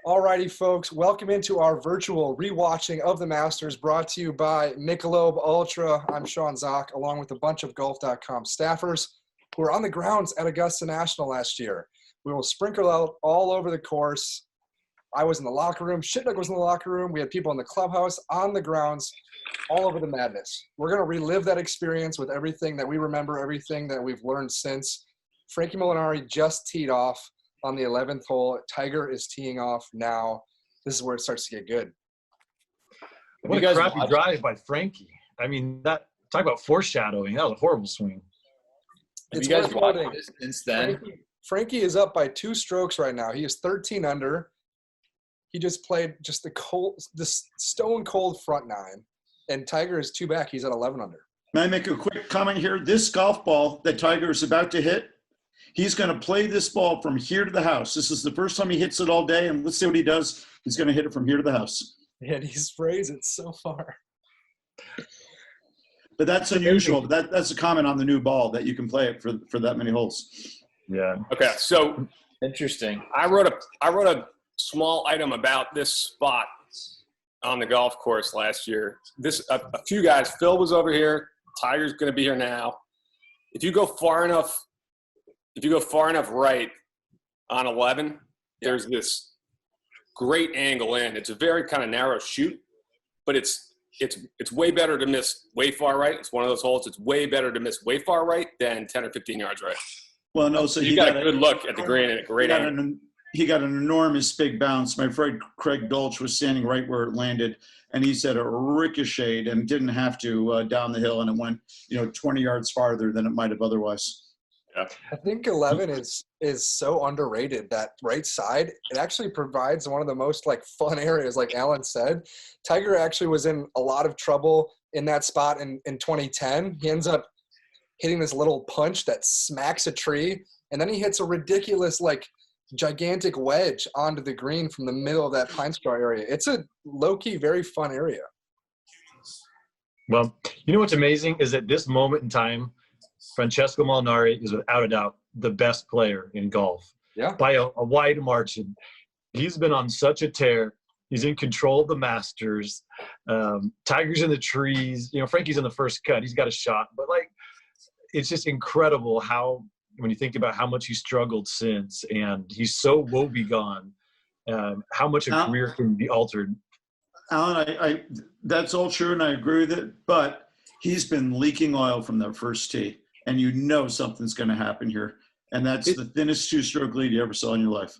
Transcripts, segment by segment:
Alrighty, folks, welcome into our virtual rewatching of the Masters brought to you by Michelob Ultra. I'm Sean Zock, along with a bunch of Golf.com staffers who were on the grounds at Augusta National last year. We will sprinkle out all over the course. I was in the locker room. Shitnug was in the locker room. We had people in the clubhouse, on the grounds, all over the madness. We're going to relive that experience with everything that we remember, everything that we've learned since. Frankie Molinari just teed off on the 11th hole. Tiger is teeing off now. This is where it starts to get good. What a crappy drive by Frankie. I mean, talk about foreshadowing. That was a horrible swing. Have you guys watched this since then? Frankie is up by 2 strokes right now. He is 13 under. He just played just the stone cold front nine. And Tiger is 2 back. He's at 11 under. May I make a quick comment here? This golf ball that Tiger is about to hit, he's going to play this ball from here to the house. This is the first time he hits it all day, and let's see what he does. He's going to hit it from here to the house. And he sprays it so far. But that's unusual. That's a comment on the new ball that you can play it for that many holes. Yeah. Okay, so interesting. I wrote a small item about this spot on the golf course last year. A few guys. Phil was over here. Tiger's going to be here now. If you go far enough right on 11, there's this great angle in. It's a very kind of narrow shoot, but it's way better to miss way far right. It's one of those holes. It's way better to miss way far right than 10 or 15 yards right. Well, no, so you got a good look at the green and a great angle. He got an enormous big bounce. My friend Craig Dolch was standing right where it landed, and he said it ricocheted and didn't have to down the hill, and it went 20 yards farther than it might have otherwise. Yeah. I think 11 is so underrated. That right side, it actually provides one of the most fun areas, like Alan said. Tiger actually was in a lot of trouble in that spot in 2010. He ends up hitting this little punch that smacks a tree, and then he hits a ridiculous gigantic wedge onto the green from the middle of that pine straw area. It's a low-key, very fun area. Well, you know what's amazing is at this moment in time, Francesco Molinari is without a doubt the best player in golf. Yeah. By a wide margin. He's been on such a tear. He's in control of the Masters. Tiger's in the trees. Frankie's in the first cut. He's got a shot. But, it's just incredible how, when you think about how much he struggled since, and he's so woebegone, how much a career can be altered. Alan, that's all true, and I agree with it, but he's been leaking oil from the first tee, and something's going to happen here, and that's the thinnest 2-stroke lead you ever saw in your life.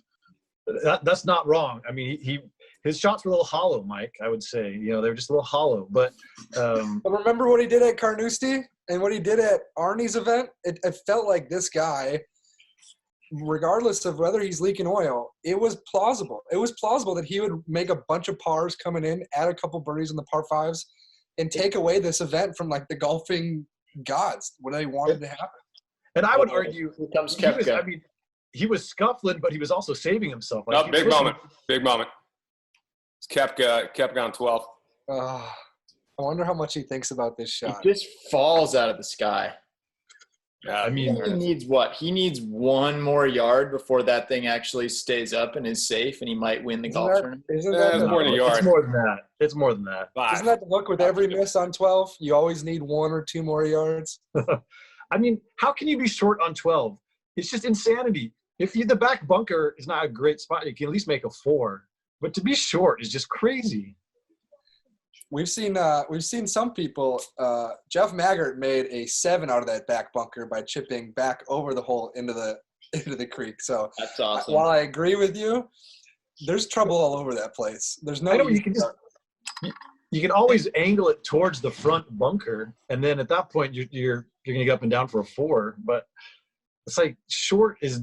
That's not wrong. I mean, his shots were a little hollow, Mike, I would say. They were just a little hollow. But remember what he did at Carnoustie and what he did at Arnie's event? It felt like this guy, regardless of whether he's leaking oil, it was plausible. It was plausible that he would make a bunch of pars coming in, add a couple birdies in the par 5s, and take away this event from the golfing gods, what they wanted to happen. And I would argue here comes Koepka. He was scuffling, but he was also saving himself. Big moment. It's Koepka on 12. I wonder how much he thinks about this shot. He just falls out of the sky. Yeah, he needs what? He needs 1 more yard before that thing actually stays up and is safe, and he might win the golf tournament. Isn't that more than a yard? It's more than that. It's more than that. Isn't that the look with every miss on 12? You always need 1 or 2 more yards. I mean, how can you be short on 12? It's just insanity. If the back bunker is not a great spot, you can at least make a 4. But to be short is just crazy. We've seen some people. Jeff Maggart made a 7 out of that back bunker by chipping back over the hole into the creek. So that's awesome. While I agree with you, there's trouble all over that place. There's no. You can always angle it towards the front bunker, and then at that point you're going to get up and down for a 4. But it's short is.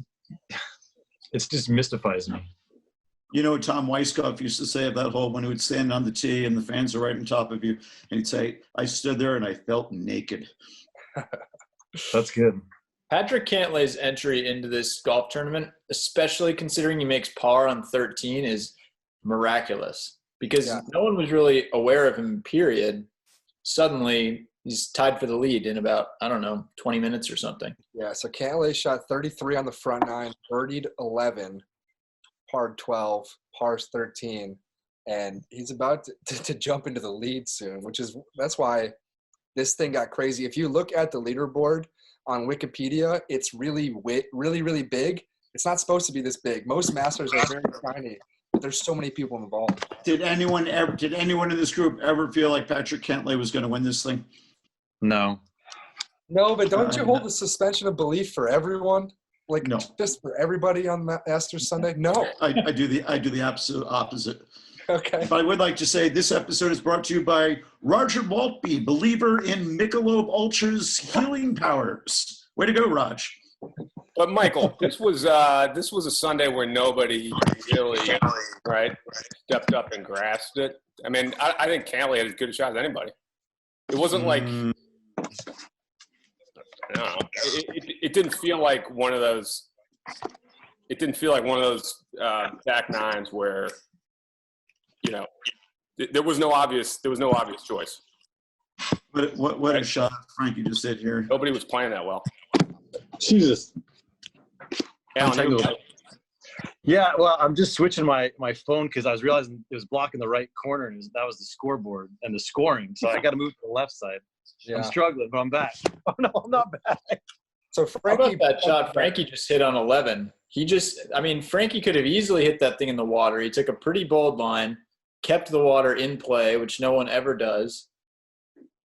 It just mystifies me. Tom Weiskopf used to say at that hole when he would stand on the tee and the fans are right on top of you, and he'd say, "I stood there and I felt naked." That's good. Patrick Cantlay's entry into this golf tournament, especially considering he makes par on 13, is miraculous because no one was really aware of him, period. Suddenly, he's tied for the lead in about, 20 minutes or something. Yeah, so Cantlay shot 33 on the front nine, birdied 11, par 12, pars 13, and he's about to jump into the lead soon, that's why this thing got crazy. If you look at the leaderboard on Wikipedia, it's really big. It's not supposed to be this big. Most Masters are very tiny, but there's so many people involved. Did anyone in this group ever feel like Patrick Cantlay was going to win this thing? No. No, but don't you hold the suspension of belief for everyone? Like, No. just for everybody on Masters Sunday? No. I do the absolute opposite. Okay. But I would like to say this episode is brought to you by Roger Maltby, believer in Michelob Ultra's healing powers. Way to go, Raj. But Michael, this was a Sunday where nobody really stepped up and grasped it. I mean, I think Cantlay had as good a shot as anybody. It wasn't like I don't know. It didn't feel like one of those. It didn't feel like one of those back nines where, there was no obvious choice. What a shot Frankie just did here. Nobody was playing that well. Jesus. Alan, Yeah, well, I'm just switching my phone because I was realizing it was blocking the right corner, and that was the scoreboard and the scoring. So I got to move to the left side. Yeah. I'm struggling, but I'm back. Oh, no, I'm not back. So Frankie, how about that shot Frankie just hit on 11? Frankie could have easily hit that thing in the water. He took a pretty bold line, kept the water in play, which no one ever does.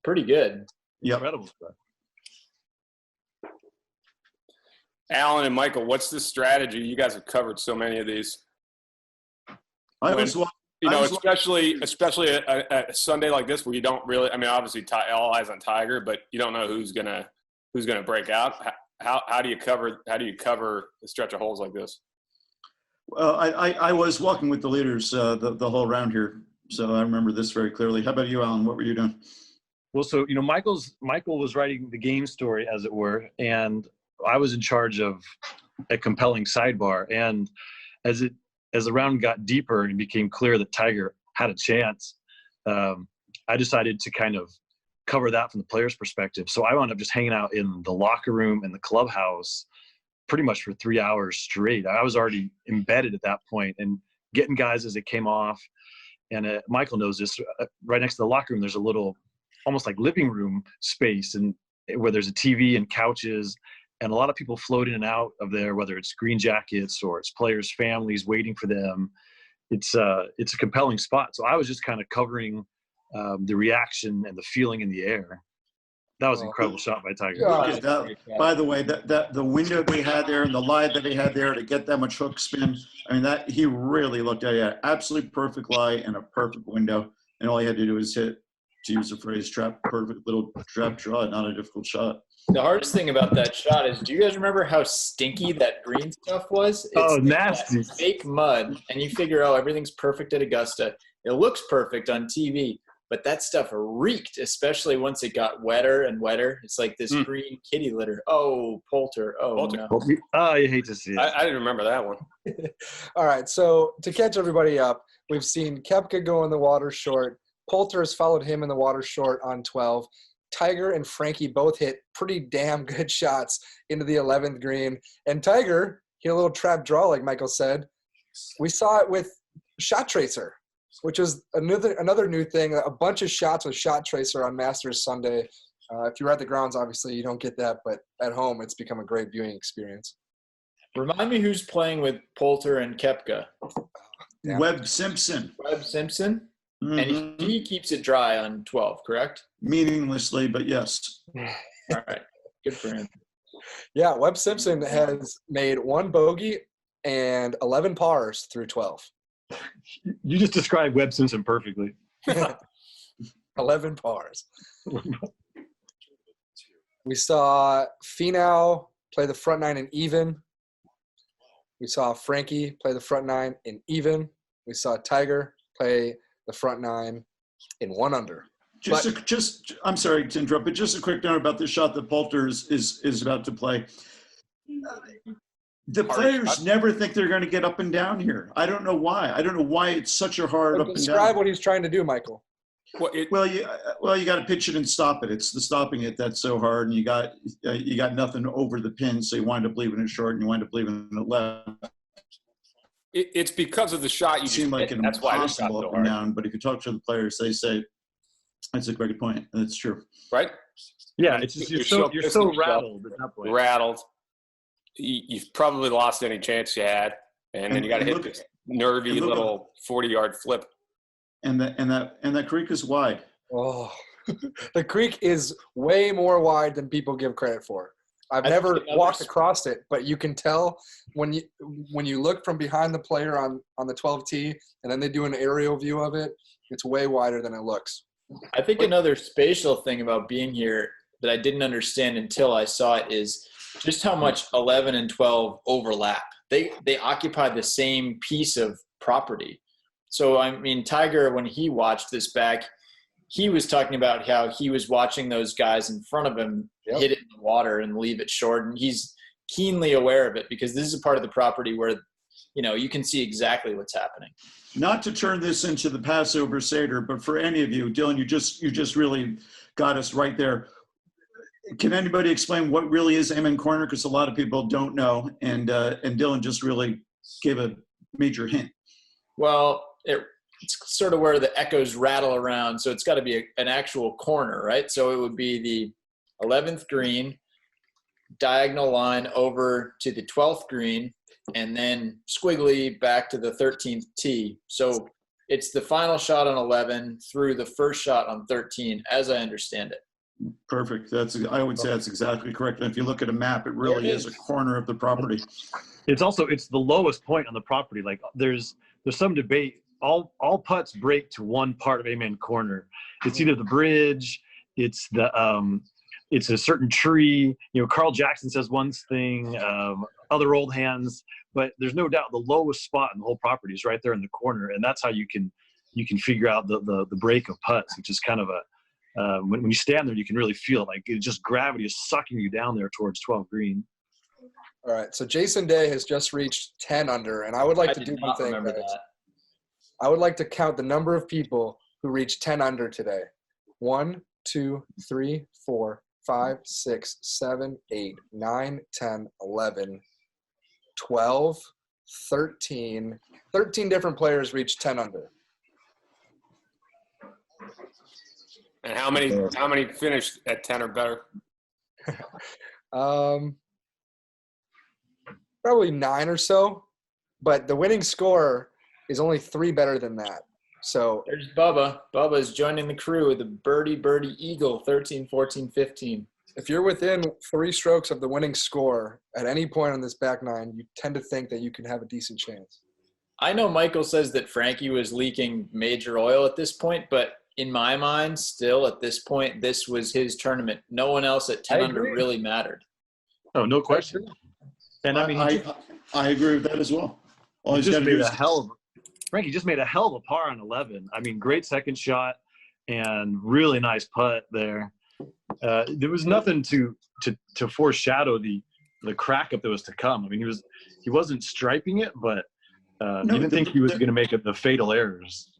Pretty good. Yep. Incredible stuff. Alan and Michael, what's the strategy? You guys have covered so many of these. Especially a Sunday like this where you don't really. I mean, obviously, all eyes on Tiger, but you don't know who's gonna break out. How do you cover a stretch of holes like this? Well, I was walking with the leaders the whole round here, so I remember this very clearly. How about you, Alan? What were you doing? Well, so Michael was writing the game story, as it were, and I was in charge of a compelling sidebar. And as the round got deeper and it became clear that Tiger had a chance, I decided to kind of cover that from the player's perspective. So I wound up just hanging out in the locker room and the clubhouse pretty much for 3 hours straight. I was already embedded at that point and getting guys as they came off. And Michael knows this. Right next to the locker room, there's a little, almost like living room space, and where there's a TV and couches. And a lot of people float in and out of there, whether it's green jackets or it's players' families waiting for them. It's a compelling spot. So I was just kind of covering the reaction and the feeling in the air. That was an incredible shot by Tiger. By the way, that the window they had there and the lie that they had there to get that much hook spin, I mean, that he really looked at it. Absolutely perfect lie and a perfect window. And all he had to do was hit, to use the phrase, perfect little trap draw, not a difficult shot. The hardest thing about that shot is, do you guys remember how stinky that green stuff was? It's nasty. Fake mud, and you figure, everything's perfect at Augusta. It looks perfect on TV, but that stuff reeked, especially once it got wetter and wetter. It's like this green kitty litter. Oh, Poulter. Oh, Poulter. No. Oh, you hate to see it. I didn't remember that one. All right, so to catch everybody up, we've seen Koepka go in the water short. Poulter has followed him in the water short on 12. Tiger and Frankie both hit pretty damn good shots into the 11th green. And Tiger hit a little trap draw, like Michael said. We saw it with Shot Tracer, which is another new thing, a bunch of shots with Shot Tracer on Masters Sunday. If you're at the grounds, obviously you don't get that, but at home it's become a great viewing experience. Remind me who's playing with Poulter and Koepka. Yeah. Webb Simpson. Mm-hmm. And he keeps it dry on 12, correct? Meaninglessly, but yes. All right. Good for him. Yeah, Webb Simpson has made 1 bogey and 11 pars through 12. You just described Webb Simpson perfectly. 11 pars. We saw Finale play the front 9 in even. We saw Frankie play the front 9 in even. We saw Tiger play the front 9 in 1 under. I'm sorry to interrupt, but just a quick note about the shot that Poulter is about to play. The players never think they're going to get up and down here. I don't know why. I don't know why it's such a hard up and down. Describe what he's trying to do, Michael. Well, you got to pitch it and stop it. It's the stopping it that's so hard, and you got nothing over the pin, so you wind up leaving it short, and you wind up leaving it left. It's because of the shot you It seemed just like hit. an That's why this shot impossible so up and hard. down. But if you talk to the players, they say that's a great point. That's true. Right? Yeah, it's just you're pissed so at yourself, rattled at that point. rattled. You've probably lost any chance you had, and then you got to hit this nervy little 40-yard flip. And that creek is wide. Oh, the creek is way more wide than people give credit for. I've never walked across it, but you can tell when you look from behind the player on the 12T, and then they do an aerial view of it. It's way wider than it looks. I think another spatial thing about being here that I didn't understand until I saw it is just how much 11 and 12 overlap. They occupy the same piece of property. So, I mean, Tiger, when he watched this back, he was talking about how he was watching those guys in front of him hit it in the water and leave it short. And he's keenly aware of it because this is a part of the property where, you know, you can see exactly what's happening. Not to turn this into the Passover Seder, but for any of you, Dylan, you just really got us right there. Can anybody explain what really is Amen Corner? Because a lot of people don't know, and Dylan just really gave a major hint. Well, it's sort of where the echoes rattle around, so it's got to be an actual corner, right? So it would be the 11th green, diagonal line over to the 12th green, and then squiggly back to the 13th tee. So it's the final shot on 11 through the first shot on 13, as I understand it. Perfect. I would say that's exactly correct. And if you look at a map, it really is a corner of the property. It's the lowest point on the property. Like there's some debate. All putts break to one part of Amen Corner. It's either the bridge, it's a certain tree. You know, Carl Jackson says one thing, other old hands, but there's no doubt the lowest spot in the whole property is right there in the corner, and that's how you can figure out the break of putts, which is kind of when you stand there, you can really feel it. Like gravity is sucking you down there towards 12 green. All right, so Jason Day has just reached 10 under, and I would like to do one thing. I would like to count the number of people who reached 10 under today. 1, 2, 3, 4, 5, 6, 7, 8, 9, 10, 11, 12, 13. 13 different players reached 10 under. And how many finished at 10 or better? Probably 9 or so, but the winning score is only 3 better than that. So there's Bubba. Bubba is joining the crew with a birdie eagle, 13, 14, 15. If you're within 3 strokes of the winning score at any point on this back nine, you tend to think that you can have a decent chance. I know Michael says that Frankie was leaking major oil at this point, but in my mind, still at this point, this was his tournament. No one else at 10 under really mattered. Oh, no question. And I mean, I agree with that as well. Frankie just made a hell of a par on 11. I mean, great second shot and really nice putt there. There was nothing to foreshadow the crack up that was to come. I mean, he wasn't striping it, but you didn't think he was going to make the fatal errors.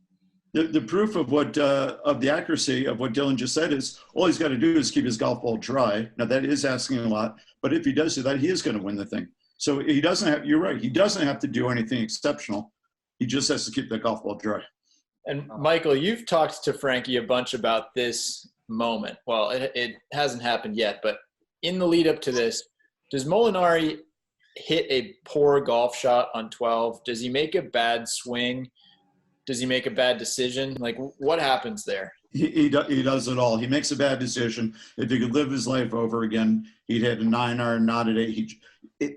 The proof of of the accuracy of what Dylan just said is all he's got to do is keep his golf ball dry. Now that is asking a lot, but if he does do that, he is going to win the thing. So he doesn't have. You're right. He doesn't have to do anything exceptional. He just has to keep the golf ball dry. And Michael, you've talked to Frankie a bunch about this moment. Well, it hasn't happened yet, but in the lead up to this, does Molinari hit a poor golf shot on 12? Does he make a bad swing? Does he make a bad decision? Like, what happens there? He does it all. He makes a bad decision. If he could live his life over again, he'd hit a 9-iron, not an 8.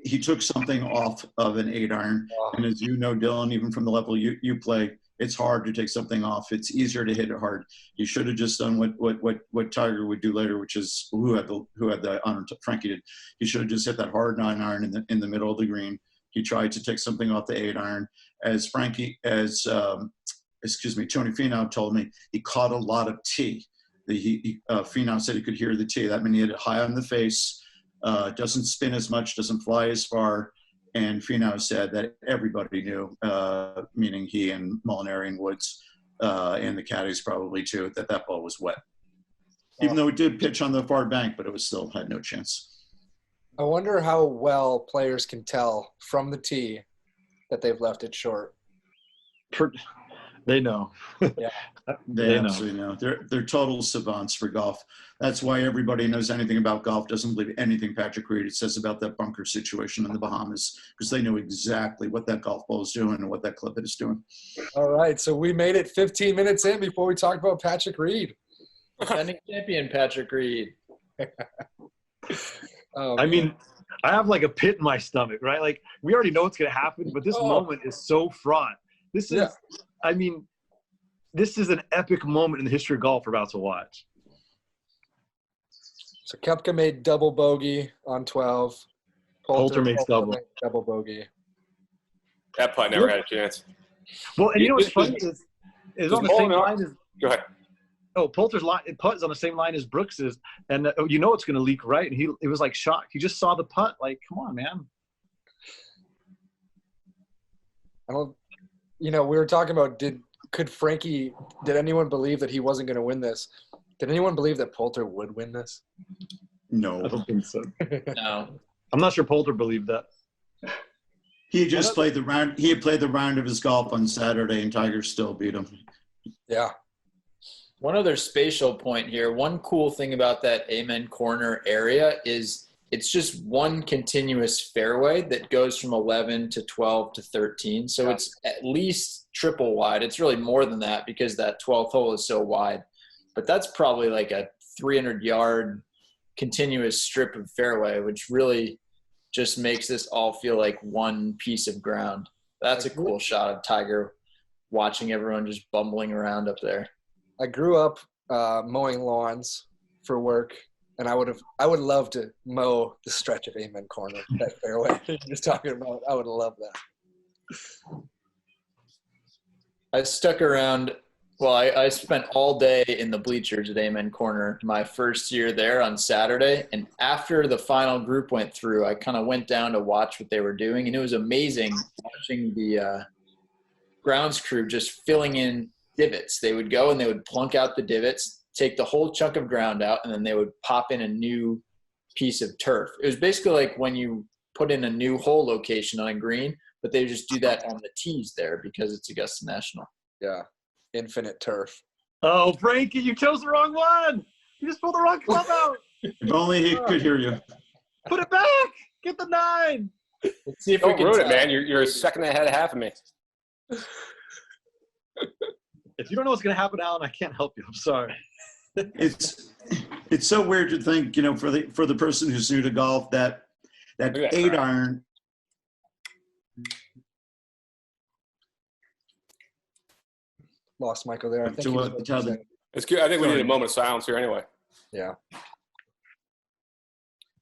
He took something off of an 8-iron. And as you know, Dylan, even from the level you play, it's hard to take something off. It's easier to hit it hard. He should have just done what Tiger would do later, which is who had the honor. Frankie did. He should have just hit that hard 9-iron in the middle of the green. He tried to take something off the 8-iron. Tony Finau told me he caught a lot of tee. Finau said he could hear the tee. That means he hit it high on the face, doesn't spin as much, doesn't fly as far. And Finau said that everybody knew, meaning he and Molinari and Woods and the caddies probably too, that ball was wet. Even though it did pitch on the far bank, but it was still had no chance. I wonder how well players can tell from the tee that they've left it short. They know. Yeah. They absolutely know. They're total savants for golf. That's why everybody knows anything about golf doesn't believe anything Patrick Reed says about that bunker situation in the Bahamas, because they know exactly what that golf ball is doing and what that clip is doing. All right, so we made it 15 minutes in before we talked about Patrick Reed. Defending champion Patrick Reed. I mean, I have like a pit in my stomach, right? Like, we already know what's going to happen, but this moment is so fraught. This is, I mean, this is an epic moment in the history of golf we're about to watch. So Koepka made double bogey on 12. Poulter makes double. Double bogey. That putt never had a chance. Well, and you know what's funny is on the same line as – Go ahead. Oh, Poulter's putt is on the same line as Brooks's, and you know it's going to leak right. And it was like shocked. He just saw the putt. Like, come on, man. We were talking about did anyone believe that he wasn't going to win this? Did anyone believe that Poulter would win this? No. I don't think so. No. I'm not sure Poulter believed that. He just played the round. He had played the round of his golf on Saturday, and Tiger still beat him. Yeah. One other spatial point here. One cool thing about that Amen Corner area is it's just one continuous fairway that goes from 11 to 12 to 13. So it's at least triple wide. It's really more than that because that 12th hole is so wide. But that's probably like a 300-yard continuous strip of fairway, which really just makes this all feel like one piece of ground. That's a cool shot of Tiger watching everyone just bumbling around up there. I grew up mowing lawns for work, and I would love to mow the stretch of Amen Corner, that fairway you're just talking about. I would love that. I stuck around. Well, I spent all day in the bleachers at Amen Corner my first year there on Saturday. And after the final group went through, I kind of went down to watch what they were doing. And it was amazing watching the grounds crew just filling in divots. They would go and they would plunk out the divots, take the whole chunk of ground out, and then they would pop in a new piece of turf. It was basically like when you put in a new hole location on a green, but they just do that on the tees there because it's Augusta National. Yeah. Infinite turf. Oh, Frankie, you chose the wrong one. You just pulled the wrong club out. If only he could hear you. Put it back. Get the 9. Let's see if Don't we can ruin tell. it, man. You're a second ahead of half of me. If you don't know what's going to happen, Alan, I can't help you. I'm sorry. It's so weird to think, for the person who's new to golf, that Look at that 8-iron. Lost Michael there. I think To he was what about to tell say- them. It's good. I think we need a moment of silence here anyway. Yeah. I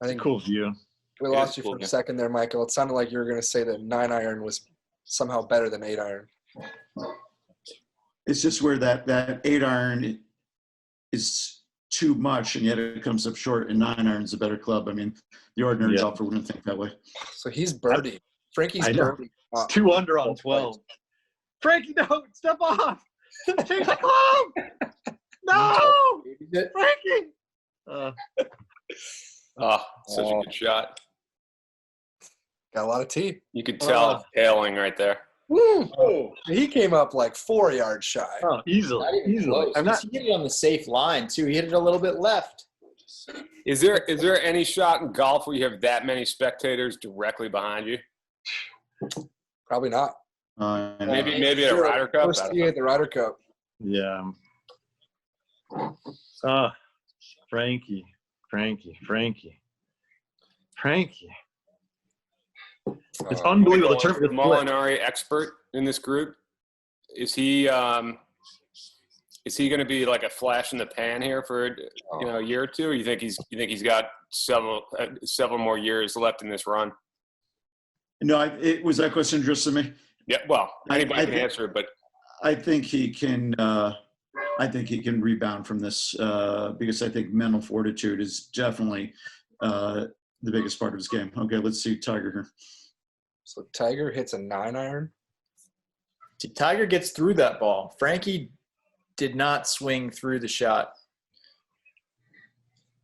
It's think cool view. we It lost is you cool, for a yeah. second there, Michael. It sounded like you were going to say that 9-iron was somehow better than 8-iron. It's just where that 8-iron is too much, and yet it comes up short, and 9-iron's a better club. I mean, the ordinary golfer wouldn't think that way. So he's birdie. Frankie's I know. birdie. It's 2 under on 12. Frankie, no, step off. Change the club. No, Frankie. Such a good shot. Got a lot of teeth. You could tell it's tailing right there. Woo! Oh, he came up like 4 yards shy. Oh, easily. Not even close. I'm not. He hit it on the safe line, too. He hit it a little bit left. Is there any shot in golf where you have that many spectators directly behind you? Probably not. Maybe at a Ryder Cup. First tee at the Ryder Cup. Yeah. Frankie. It's unbelievable. The The turn Molinari expert in this group, is he going to be like a flash in the pan here for a year or two? Or you think he's got several more years left in this run? No, was that question addressed to me? Yeah. Well, anybody I can think- answer it, but I think he can. I think he can rebound from this because I think mental fortitude is definitely the biggest part of his game. Okay, let's see Tiger here. So Tiger hits a 9-iron. See, Tiger gets through that ball. Frankie did not swing through the shot.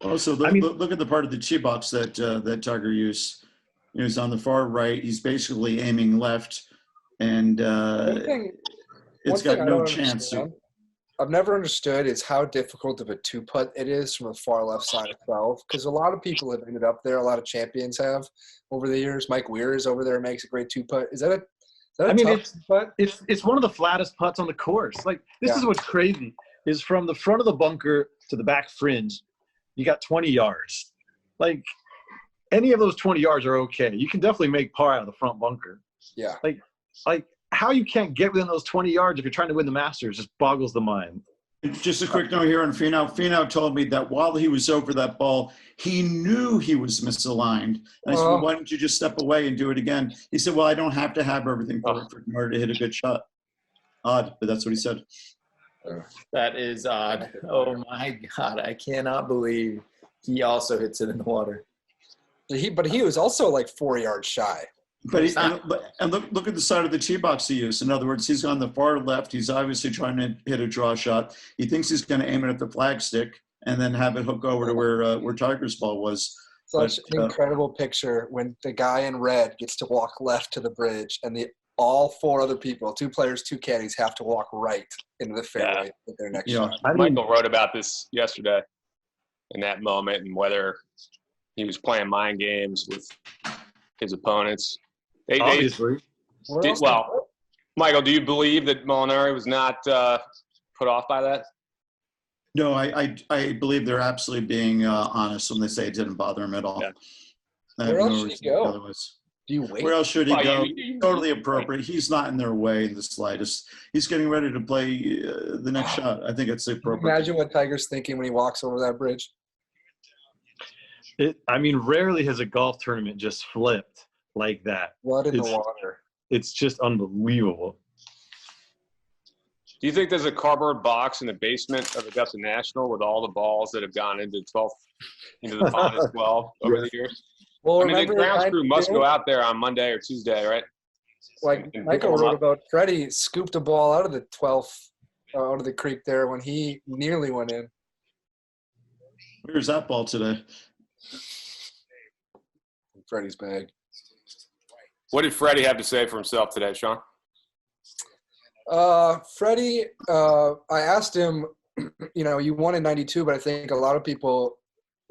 Also, look at the part of the tee box that Tiger used. He's on the far right. He's basically aiming left and One it's thing got I no don't chance to. understand, I've never understood is how difficult of a two-putt it is from the far left side of 12, because a lot of people have ended up there. A lot of champions have over the years. Mike Weir is over there and makes a great two-putt. Is that a tough putt? It's one of the flattest putts on the course. Like, this is what's crazy, is from the front of the bunker to the back fringe, you got 20 yards. Like, any of those 20 yards are okay. You can definitely make par out of the front bunker. Yeah. Like how you can't get within those 20 yards if you're trying to win the Masters just boggles the mind. Just a quick note here on Finau. Finau told me that while he was over that ball, he knew he was misaligned. And I said, well, why don't you just step away and do it again? He said, well, I don't have to have everything perfect in order to hit a good shot. Odd, but that's what he said. That is odd. Oh, my God. I cannot believe he also hits it in the water. But he was also like 4 yards shy. But look at the side of the tee box he used. In other words, he's on the far left. He's obviously trying to hit a draw shot. He thinks he's going to aim it at the flagstick and then have it hook over to where Tiger's ball was. Such an incredible picture when the guy in red gets to walk left to the bridge, and all four other people, 2 players, 2 caddies, have to walk right into the fairway with their next shot. Michael wrote about this yesterday in that moment, and whether he was playing mind games with his opponents. Obviously. Well, Michael, do you believe that Molinari was not put off by that? No, I believe they're absolutely being honest when they say it didn't bother him at all. Yeah. Where else should he go? Otherwise. Do you wait? Where else should he go? Totally appropriate. He's not in their way in the slightest. He's getting ready to play the next shot. I think it's appropriate. Imagine what Tiger's thinking when he walks over that bridge. Rarely has a golf tournament just flipped like that. Blood in the water. It's just unbelievable. Do you think there's a cardboard box in the basement of Augusta National with all the balls that have gone into the finals 12 over the years? Well, the grounds crew must go out there on Monday or Tuesday, right? Like Michael wrote about, Freddie scooped a ball out of the 12th, out of the creek there when he nearly went in. Where's that ball today? Freddie's bag. What did Freddie have to say for himself today, Sean? Freddie, I asked him, you won in 92, but I think a lot of people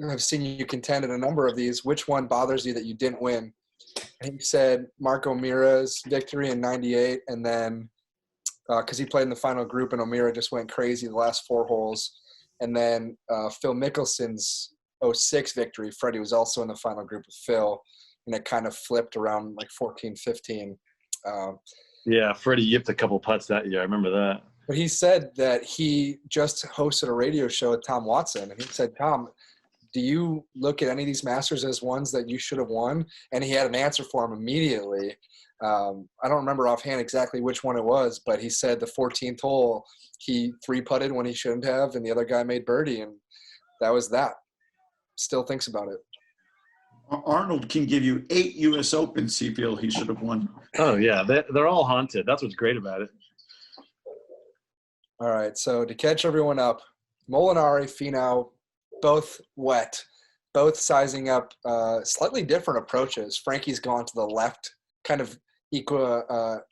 have seen you contend in a number of these. Which one bothers you that you didn't win? And he said Mark O'Meara's victory in 98, and then because he played in the final group and O'Meara just went crazy the last 4 holes. And then Phil Mickelson's 06 victory. Freddie was also in the final group with Phil, and it kind of flipped around like 14, 15. Yeah, Freddie yipped a couple putts that year. I remember that. But he said that he just hosted a radio show with Tom Watson, and he said, Tom, do you look at any of these Masters as ones that you should have won? And he had an answer for him immediately. I don't remember offhand exactly which one it was, but he said the 14th hole, he 3-putted when he shouldn't have, and the other guy made birdie, and that was that. Still thinks about it. Arnold can give you 8 U.S. Opens he feels he should have won. Oh, yeah. They're all haunted. That's what's great about it. All right, so to catch everyone up, Molinari, Finau, both wet, both sizing up slightly different approaches. Frankie's gone to the left, kind of equal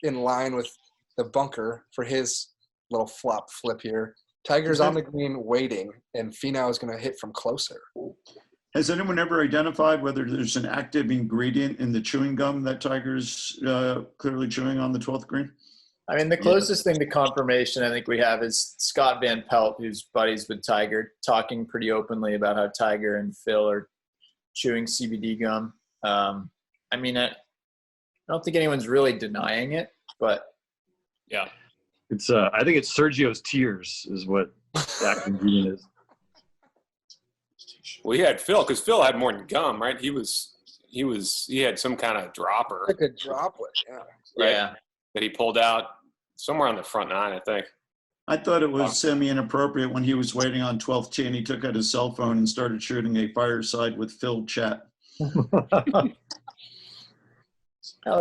in line with the bunker for his little flip here. Tiger's on the green waiting, and Finau is going to hit from closer. Has anyone ever identified whether there's an active ingredient in the chewing gum that Tiger's clearly chewing on the 12th green? The closest thing to confirmation I think we have is Scott Van Pelt, who's buddies with Tiger, talking pretty openly about how Tiger and Phil are chewing CBD gum. I don't think anyone's really denying it, but yeah. It's I think it's Sergio's tears is what the active ingredient is. Well, he had Phil, because Phil had more than gum, right? He had some kind of dropper. Like a droplet, yeah. Right? yeah. That he pulled out somewhere on the front 9, I think. I thought it was semi-inappropriate when he was waiting on 12th tee and he took out his cell phone and started shooting a fireside with Phil chat. Hell,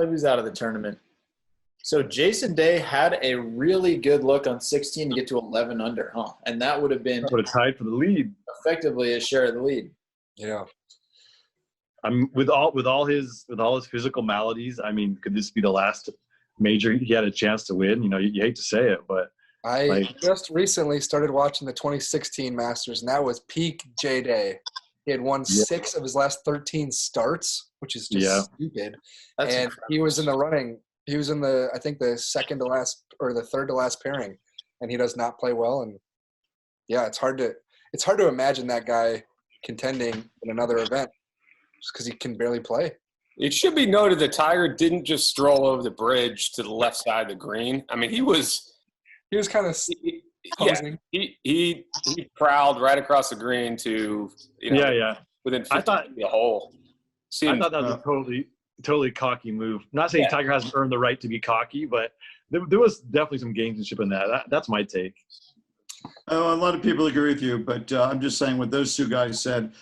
he was out of the tournament. So Jason Day had a really good look on 16 to get to 11 under, huh? And that would have been tied for the lead. Effectively a share of the lead. Yeah. With all his physical maladies, could this be the last major he had a chance to win. You hate to say it, but I just recently started watching the 2016 Masters, and that was peak J Day. He had won 6 of his last 13 starts, which is just stupid. That's and incredible. he was in the running. He was in I think the second to last or the third to last pairing, and he does not play well. And yeah, it's hard to imagine that guy contending in another event just because he can barely play. It should be noted that Tiger didn't just stroll over the bridge to the left side of the green. I mean, he was kind of posing. He prowled right across the green to within 50 feet of the hole. I thought that was a totally cocky move. Not saying Tiger hasn't earned the right to be cocky, but there was definitely some gamesmanship in that. That's my take. Oh, a lot of people agree with you, but I'm just saying what those two guys said.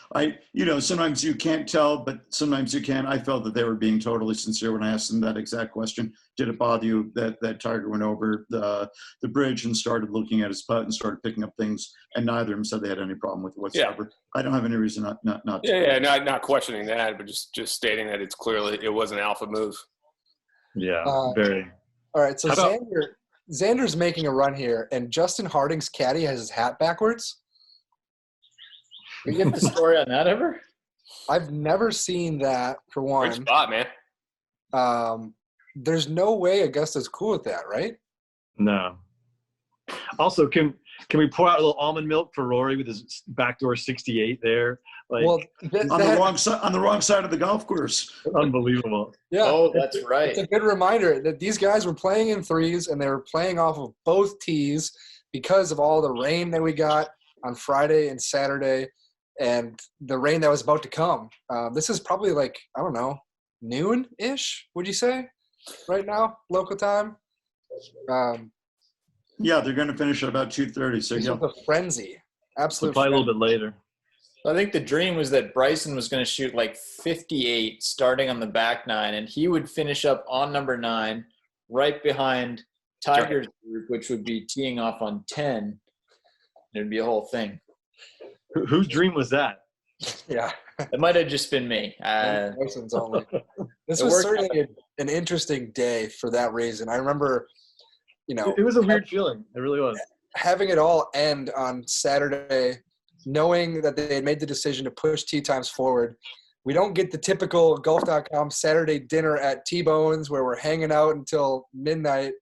Sometimes you can't tell, but sometimes you can. I felt that they were being totally sincere when I asked them that exact question. Did it bother you that Tiger went over the bridge and started looking at his putt and started picking up things? And neither of them said they had any problem with it whatsoever. Yeah. I don't have any reason not to. Not questioning that, but just stating that it was an alpha move. Yeah, very. All right, so Xander's making a run here, and Justin Harding's caddy has his hat backwards. You get the story on that ever? I've never seen that, for one. Great spot, man. There's no way Augusta's cool with that, right? No. Also, can we pour out a little almond milk for Rory with his backdoor 68 there? On the wrong side of the golf course. Unbelievable. Yeah. Oh, that's right. It's a good reminder that these guys were playing in threes, and they were playing off of both tees because of all the rain that we got on Friday and Saturday, and the rain that was about to come. This is probably noon-ish, would you say, right now, local time? Yeah, they're going to finish at about 2:30. So it's a frenzy. Absolutely. Probably a little bit later. I think the dream was that Bryson was going to shoot like 58 starting on the back nine, and he would finish up on number 9 right behind Tiger's group, which would be teeing off on 10. It'd be a whole thing. Whose dream was that? Yeah. It might have just been me. Bryson's only. This was certainly an interesting day for that reason. I remember, it was a weird feeling. It really was. Having it all end on Saturday, knowing that they had made the decision to push tee times forward. We don't get the typical Golf.com Saturday dinner at T-Bone's where we're hanging out until midnight.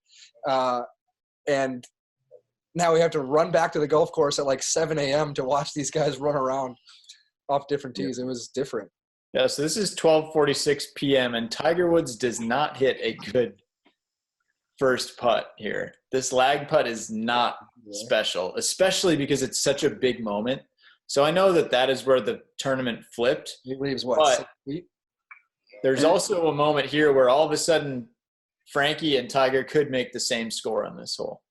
And now we have to run back to the golf course at like 7 a.m. to watch these guys run around off different tees. It was different. Yeah, so this is 12:46 p.m. and Tiger Woods does not hit a good first putt here. This lag putt is not special, especially because it's such a big moment. So I know that is where the tournament flipped. He leaves but 6 feet? There's also a moment here where all of a sudden Frankie and Tiger could make the same score on this hole.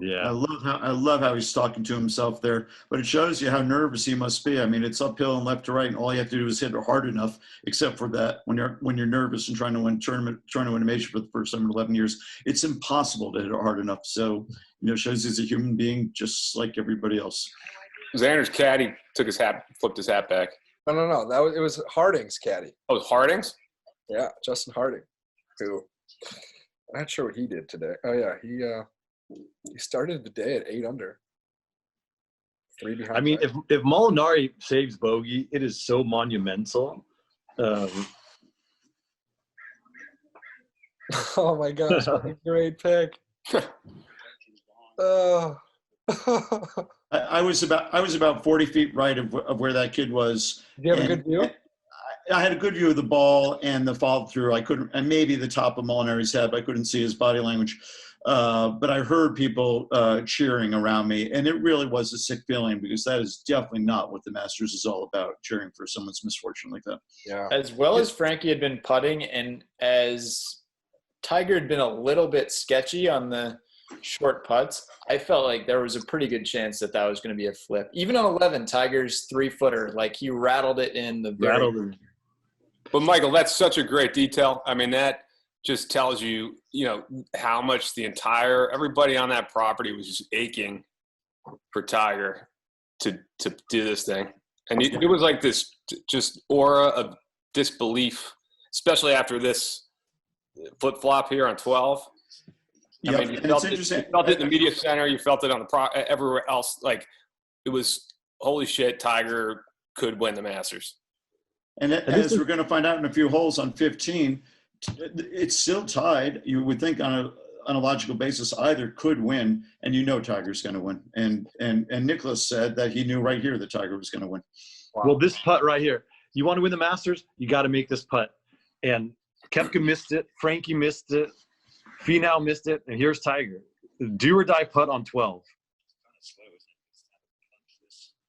Yeah, I love how he's talking to himself there, but it shows you how nervous he must be. I mean, it's uphill and left to right, and all you have to do is hit it hard enough. Except for that, when you're nervous and trying to win a major for the first time in 11 years, it's impossible to hit it hard enough. So, shows he's a human being just like everybody else. Xander's caddy flipped his hat back. No. It was Harding's caddy. Oh, it was Harding's? Yeah, Justin Harding. Who? I'm not sure what he did today. Oh yeah, he started the day at 8 under. 3 behind. I mean, if Molinari saves bogey, it is so monumental. Oh my gosh, what a great pick. I was about 40 feet right of where that kid was. Did you have a good view? I had a good view of the ball and the follow through. And maybe the top of Molinari's head, but I couldn't see his body language. But I heard people cheering around me, and it really was a sick feeling because that is definitely not what the Masters is all about, cheering for someone's misfortune like that. Yeah. As well as Frankie had been putting, and as Tiger had been a little bit sketchy on the short putts, I felt like there was a pretty good chance that was going to be a flip. Even on 11, Tiger's 3-footer, like he rattled it in the very. But Michael, that's such a great detail. I mean, that just tells you, how much everybody on that property was just aching for Tiger to do this thing. And it was like this just aura of disbelief, especially after this flip-flop here on 12. Yeah, I mean, and it's interesting. You felt it in the media center. You felt it on the everywhere else. Like, it was, holy shit, Tiger could win the Masters. And as we're going to find out in a few holes on 15, it's still tied. You would think on a logical basis, either could win, and Tiger's going to win. And Nicholas said that he knew right here that Tiger was going to win. Wow. Well, this putt right here, you want to win the Masters, you got to make this putt. And Koepka missed it, Frankie missed it, Finale missed it, and here's Tiger. Do or die putt on 12.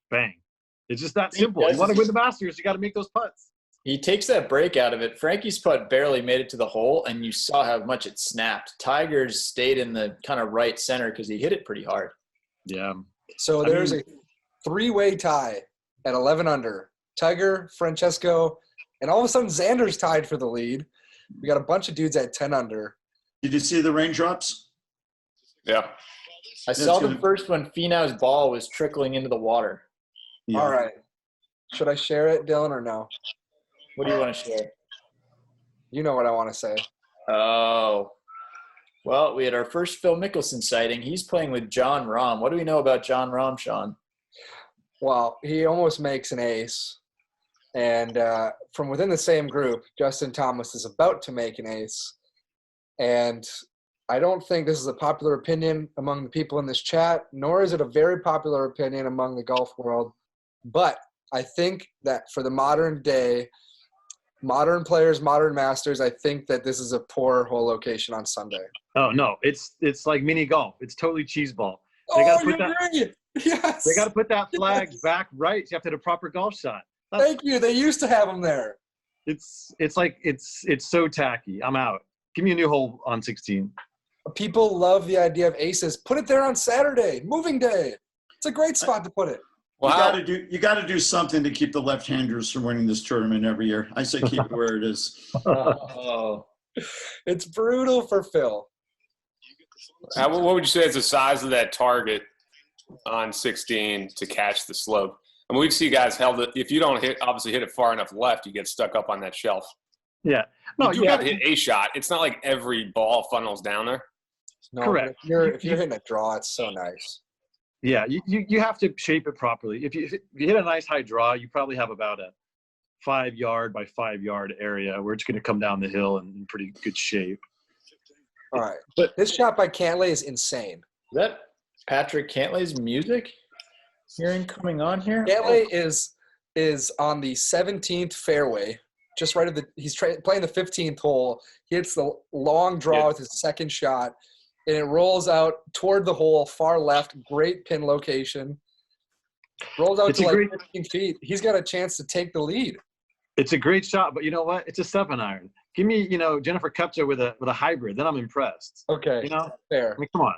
Bang. It's just that simple. You want to win the Masters, you got to make those putts. He takes that break out of it. Frankie's putt barely made it to the hole, and you saw how much it snapped. Tiger's stayed in the kind of right center because he hit it pretty hard. Yeah. So there's a three-way tie at 11 under. Tiger, Francesco, and all of a sudden Xander's tied for the lead. We got a bunch of dudes at 10 under. Did you see the raindrops? Yeah. I saw the first when Finau's ball was trickling into the water. Yeah. All right. Should I share it, Dylan, or no? What do you want to share? You know what I want to say. Oh. Well, we had our first Phil Mickelson sighting. He's playing with John Rahm. What do we know about John Rahm, Sean? Well, he almost makes an ace. And from within the same group, Justin Thomas is about to make an ace. And I don't think this is a popular opinion among the people in this chat, nor is it a very popular opinion among the golf world. But I think that for the modern day, modern players, modern masters, I think that this is a poor hole location on Sunday. Oh, no. It's like mini golf. It's totally cheese ball. They Oh, gotta put you're that, right. Yes. They got to put that flag back right. You have to hit a proper golf shot. Thank you. They used to have them there. It's so tacky. I'm out. Give me a new hole on 16. People love the idea of aces. Put it there on Saturday, moving day. It's a great spot to put it. Wow. You got to do something to keep the left-handers from winning this tournament every year. I say keep it where it is. Oh. It's brutal for Phil. What would you say is the size of that target on 16 to catch the slope? I mean, we'd see guys held it. If you don't hit it far enough left, you get stuck up on that shelf. Yeah. No, you got to hit a shot. It's not like every ball funnels down there. No, correct. If you're hitting a draw, it's so nice. Yeah, you have to shape it properly. If you hit a nice high draw, you probably have about a 5-yard by 5-yard area where it's going to come down the hill in pretty good shape. All right. But this shot by Cantlay is insane. Is that Patrick Cantlay's music hearing coming on here? Cantlay is on the 17th fairway, just right at he's playing the 15th hole. He hits the long draw with his second shot, and it rolls out toward the hole, far left, great pin location. Rolls out to 15 feet. He's got a chance to take the lead. It's a great shot, but you know what? It's a 7-iron. Give me, Jennifer Kupcha with a hybrid. Then I'm impressed. Okay. Fair. I mean, come on.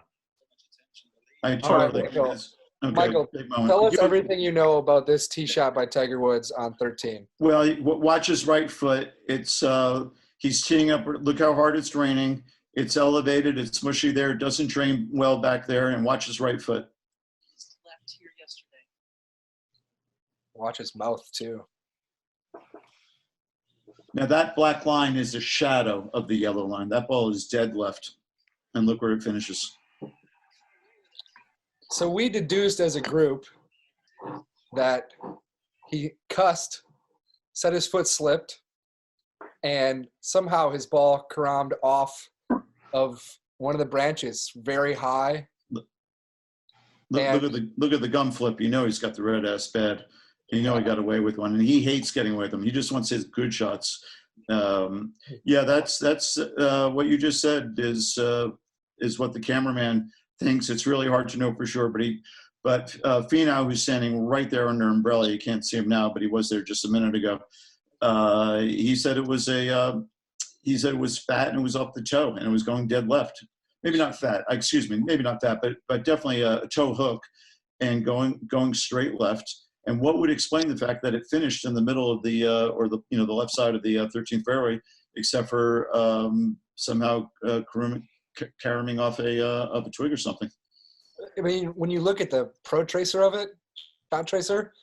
I totally. Michael. Okay. Michael, tell us everything you know about this tee shot by Tiger Woods on 13. Well, watch his right foot. It's he's teeing up. Look how hard it's draining. It's elevated. It's mushy there. It doesn't drain well back there. And watch his right foot. Left here yesterday. Watch his mouth too. Now that black line is a shadow of the yellow line. That ball is dead left. And look where it finishes. So we deduced as a group that he cussed, said his foot slipped, and somehow his ball caromed off of one of the branches very high. Look at the gum flip. He's got the red ass bad. He got away with one, and he hates getting away with them. He just wants his good shots. That's what you just said is what the cameraman thinks. It's really hard to know for sure, but Finau, who's standing right there under umbrella, you can't see him now, but he was there just a minute ago. He said it was fat and it was off the toe and it was going dead left. Maybe not fat. Maybe not fat, but definitely a toe hook and going straight left. And what would explain the fact that it finished in the middle of the left side of the 13th fairway, except for somehow caroming off a twig or something. I mean, when you look at the pro tracer of it, shot tracer,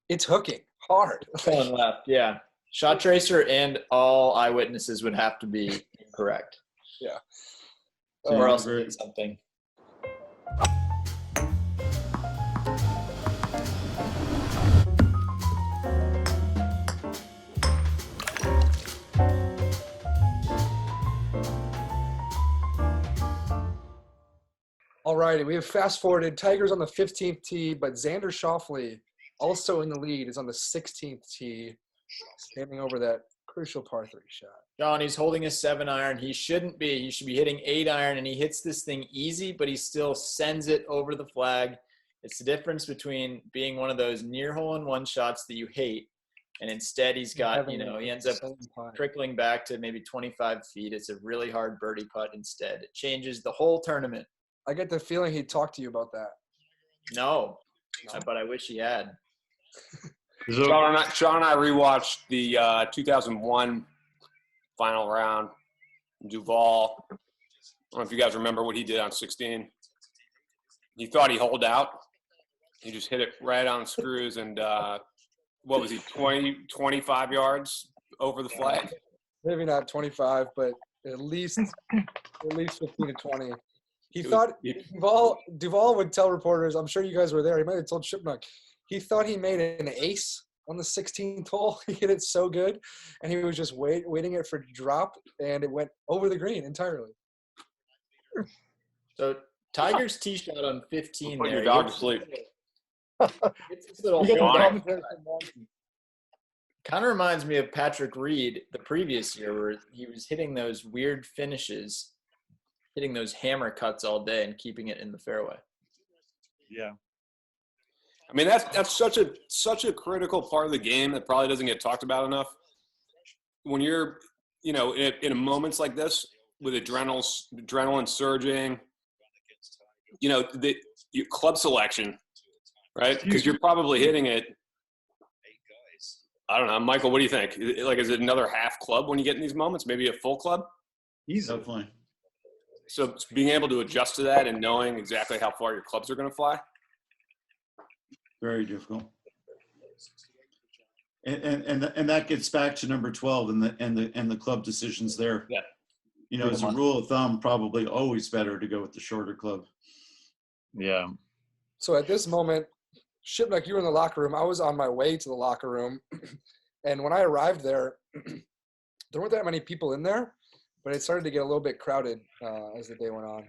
it's hooking hard. Going left, yeah. Shot tracer and all eyewitnesses would have to be correct. Yeah. Or else Great. it's something. All righty, we have fast forwarded. Tiger's on the 15th tee, but Xander Schauffele, also in the lead, is on the 16th tee, standing over that crucial par 3 shot. John, he's holding a 7-iron. He shouldn't be. He should be hitting 8-iron, and he hits this thing easy, but he still sends it over the flag. It's the difference between being one of those near hole-in-one shots that you hate, and instead he's got, he ends up trickling back to maybe 25 feet. It's a really hard birdie putt instead. It changes the whole tournament. I get the feeling he'd talk to you about that. No, but I wish he had. Sean and I rewatched the 2001 final round. Duval. I don't know if you guys remember what he did on 16. He thought he holed out. He just hit it right on the screws, and what was he, 25 yards over the flag? Maybe not 25, but at least 15 to 20. He thought Duval would tell reporters, I'm sure you guys were there, he might have told Shipnuck, he thought he made an ace on the 16th hole. He hit it so good, and he was just waiting it for it to drop, and it went over the green entirely. So Tiger's tee shot on 15 Put there. your dog to sleep. It's this little kind of reminds me of Patrick Reed the previous year, where he was hitting those weird finishes, hitting those hammer cuts all day and keeping it in the fairway. Yeah. I mean, that's such a critical part of the game that probably doesn't get talked about enough. When you're, in moments like this with adrenaline surging, your club selection, right? Because you're probably hitting it. I don't know, Michael. What do you think? Like, is it another half club when you get in these moments? Maybe a full club? Easily. Definitely. So being able to adjust to that and knowing exactly how far your clubs are going to fly. Very difficult. And that gets back to number 12 and the club decisions there. Yeah. As a rule of thumb, probably always better to go with the shorter club. Yeah. So at this moment, Shipnuck, you were in the locker room. I was on my way to the locker room. And when I arrived there, there weren't that many people in there, but it started to get a little bit crowded as the day went on.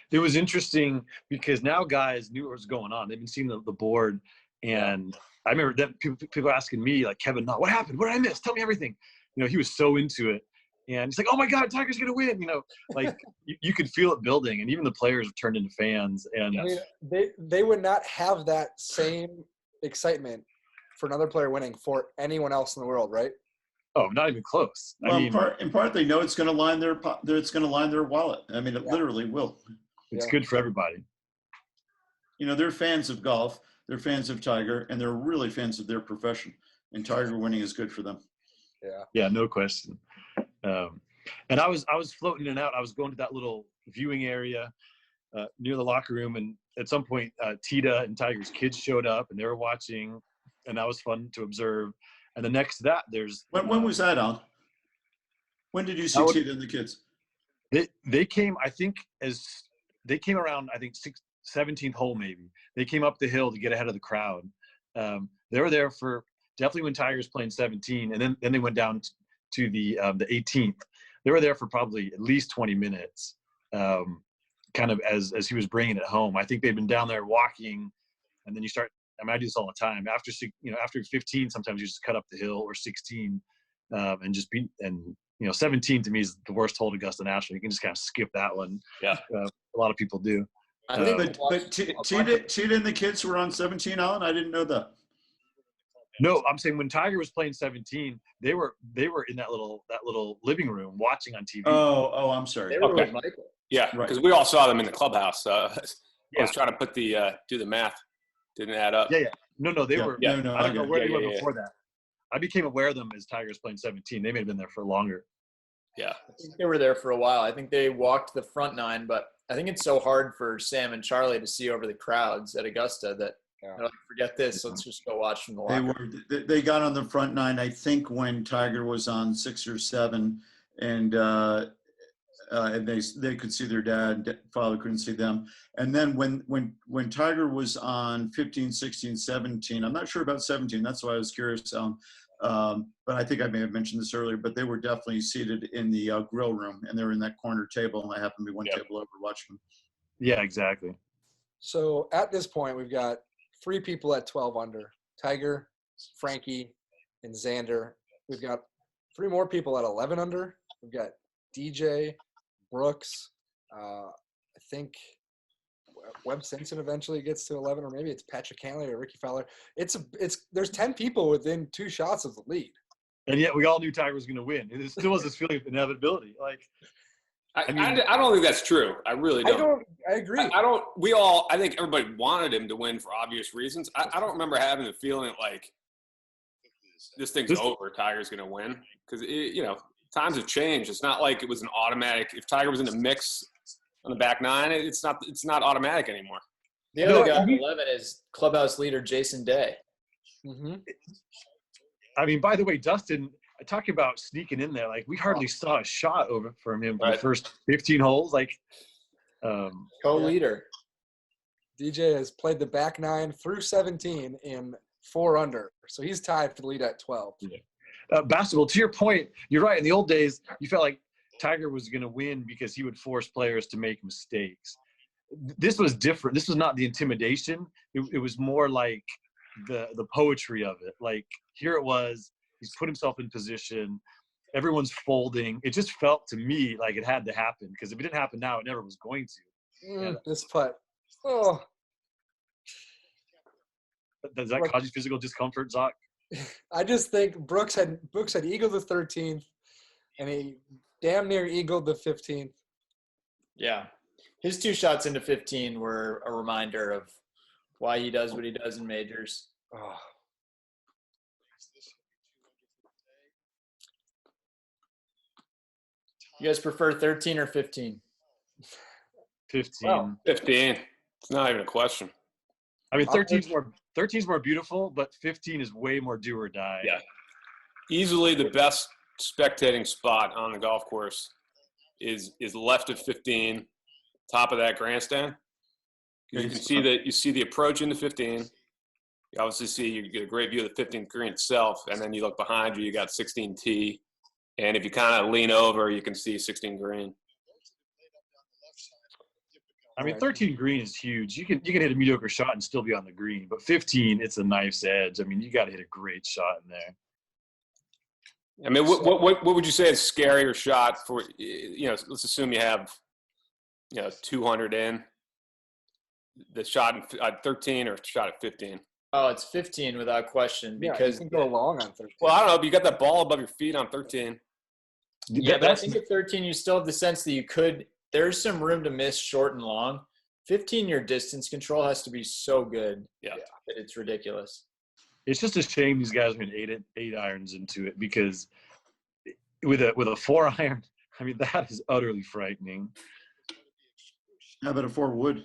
It was interesting because now guys knew what was going on. They've been seeing the board, and I remember that people asking me, like, Kevin, what happened? What did I miss? Tell me everything. He was so into it, and he's like, oh my God, Tiger's gonna win. Like you could feel it building, and even the players have turned into fans. And I mean, they would not have that same excitement for another player winning for anyone else in the world, right? Oh, not even close. Well, in part, they know it's going to line their wallet. I mean, it literally will. It's good for everybody. They're fans of golf, they're fans of Tiger, and they're really fans of their profession. And Tiger winning is good for them. Yeah, no question. And I was floating in and out. I was going to that little viewing area near the locker room, and at some point, Tita and Tiger's kids showed up, and they were watching, and that was fun to observe. And the next to that, there's when was that, Al? When did you see Tita and the kids? They came, I think, they came around, I think, 17th hole maybe. They came up the hill to get ahead of the crowd. They were there for definitely when Tiger's playing 17, and then they went down to the 18th. They were there for probably at least 20 minutes, kind of as he was bringing it home. I think they'd been down there walking, and then you start. I do this all the time. After 15, sometimes you just cut up the hill, or 16, and just beat. And 17 to me is the worst hole at Augusta National. You can just kind of skip that one. Yeah, a lot of people do. I think But Tita and the kids were on 17, Alan. I didn't know that. No, I'm saying when Tiger was playing 17, they were in that little living room watching on TV. Oh, I'm sorry. they were Okay. with Michael. Yeah, Right. because we all saw them in the clubhouse. I was trying to put do the math. Didn't add up. Yeah. No, they were. Yeah, no, I don't know where they were yeah. before that. I became aware of them as Tiger's playing 17. They may have been there for longer. Yeah. I think they were there for a while. I think they walked the front nine, but I think it's so hard for Sam and Charlie to see over the crowds at Augusta that they're like, forget this. Let's just go watch from the locker. They got on the front nine, I think, when Tiger was on 6 or 7, and and they could see their dad, father couldn't see them. And then when Tiger was on 15, 16, 17, I'm not sure about 17. That's why I was curious. But I think I may have mentioned this earlier, but they were definitely seated in the grill room, and they were in that corner table, and I happened to be one table over watching them. Yeah, exactly. So at this point, we've got 3 people at 12 under: Tiger, Frankie, and Xander. We've got 3 more people at 11 under. We've got DJ, Brooks. I think Webb Simpson eventually gets to 11, or maybe it's Patrick Hanley or Ricky Fowler. There's 10 people within 2 shots of the lead. And yet we all knew Tiger was going to win. It still was this feeling of inevitability. Like, I don't think that's true. I really don't. I agree. I think everybody wanted him to win for obvious reasons. I don't remember having the feeling like this thing's over, Tiger's going to win. Because, times have changed. It's not like it was an automatic. If Tiger was in the mix on the back 9, it's not automatic anymore. The other guy on 11 is clubhouse leader Jason Day. Mm-hmm. I mean, by the way, Dustin, talking about sneaking in there, like we hardly saw a shot over from him for the first 15 holes. Like, co-leader. DJ has played the back 9 through 17 in 4 under, so he's tied for the lead at 12. Yeah. Basketball, to your point, you're right. In the old days, you felt like Tiger was going to win because he would force players to make mistakes. This was different. This was not the intimidation. It was more like the poetry of it. Like, here it was. He's put himself in position. Everyone's folding. It just felt to me like it had to happen, because if it didn't happen now, it never was going to. This putt. Oh. Does that cause you physical discomfort, Zach? I just think Brooks had eagled the 13th, and he damn near eagled the 15th. Yeah. His 2 shots into 15 were a reminder of why he does what he does in majors. Oh. You guys prefer 13 or 15? 15. Wow. 15. It's not even a question. I mean, 13's more beautiful, but 15 is way more do or die. Yeah. Easily the best spectating spot on the golf course is left of 15, top of that grandstand. You can see the approach into 15. You obviously you get a great view of the 15th green itself, and then you look behind you, you got 16T. And if you kind of lean over, you can see 16 green. I mean, 13 green is huge. You can hit a mediocre shot and still be on the green, but 15, it's a knife's edge. I mean, you got to hit a great shot in there. I mean, what would you say is a scarier shot for, let's assume you have, 200 in, the shot at 13 or shot at 15? Oh, it's 15 without question, because you can go long on 13. Well, I don't know, but you got that ball above your feet on 13. Yeah, but I think at 13 you still have the sense that there's some room to miss short and long. 15, your distance control has to be so good that it's ridiculous. It's just a shame these guys are in 8 irons into it, because with a 4 iron, I mean, that is utterly frightening. How about a 4 wood?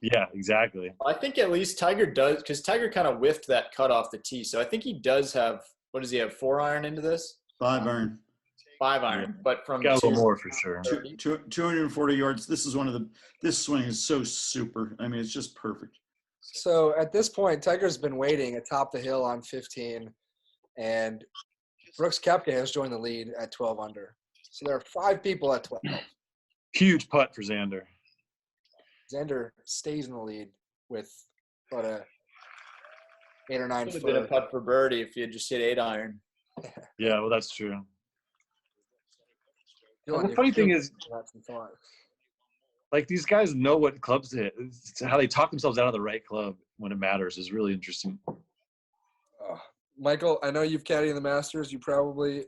Yeah, exactly. I think at least Tiger does, because Tiger kind of whiffed that cut off the tee. So I think he does have, what does he have, 4 iron into this? 5 iron. 5 iron, but from got a little more for sure. 240 yards. This swing is so super. I mean, it's just perfect. So at this point, Tiger's been waiting atop the hill on 15, and Brooks Koepka has joined the lead at 12 under. So there are 5 people at 12. Huge putt for Xander. Xander stays in the lead with about a 8 or 9 Would have foot. been a putt for birdie if he had just hit 8 iron. Yeah, well, that's true. Dylan, The funny thing is, that's some thought. like, these guys know what clubs to hit. It's how they talk themselves out of the right club when it matters is really interesting. Michael, I know you've caddied in the Masters. You probably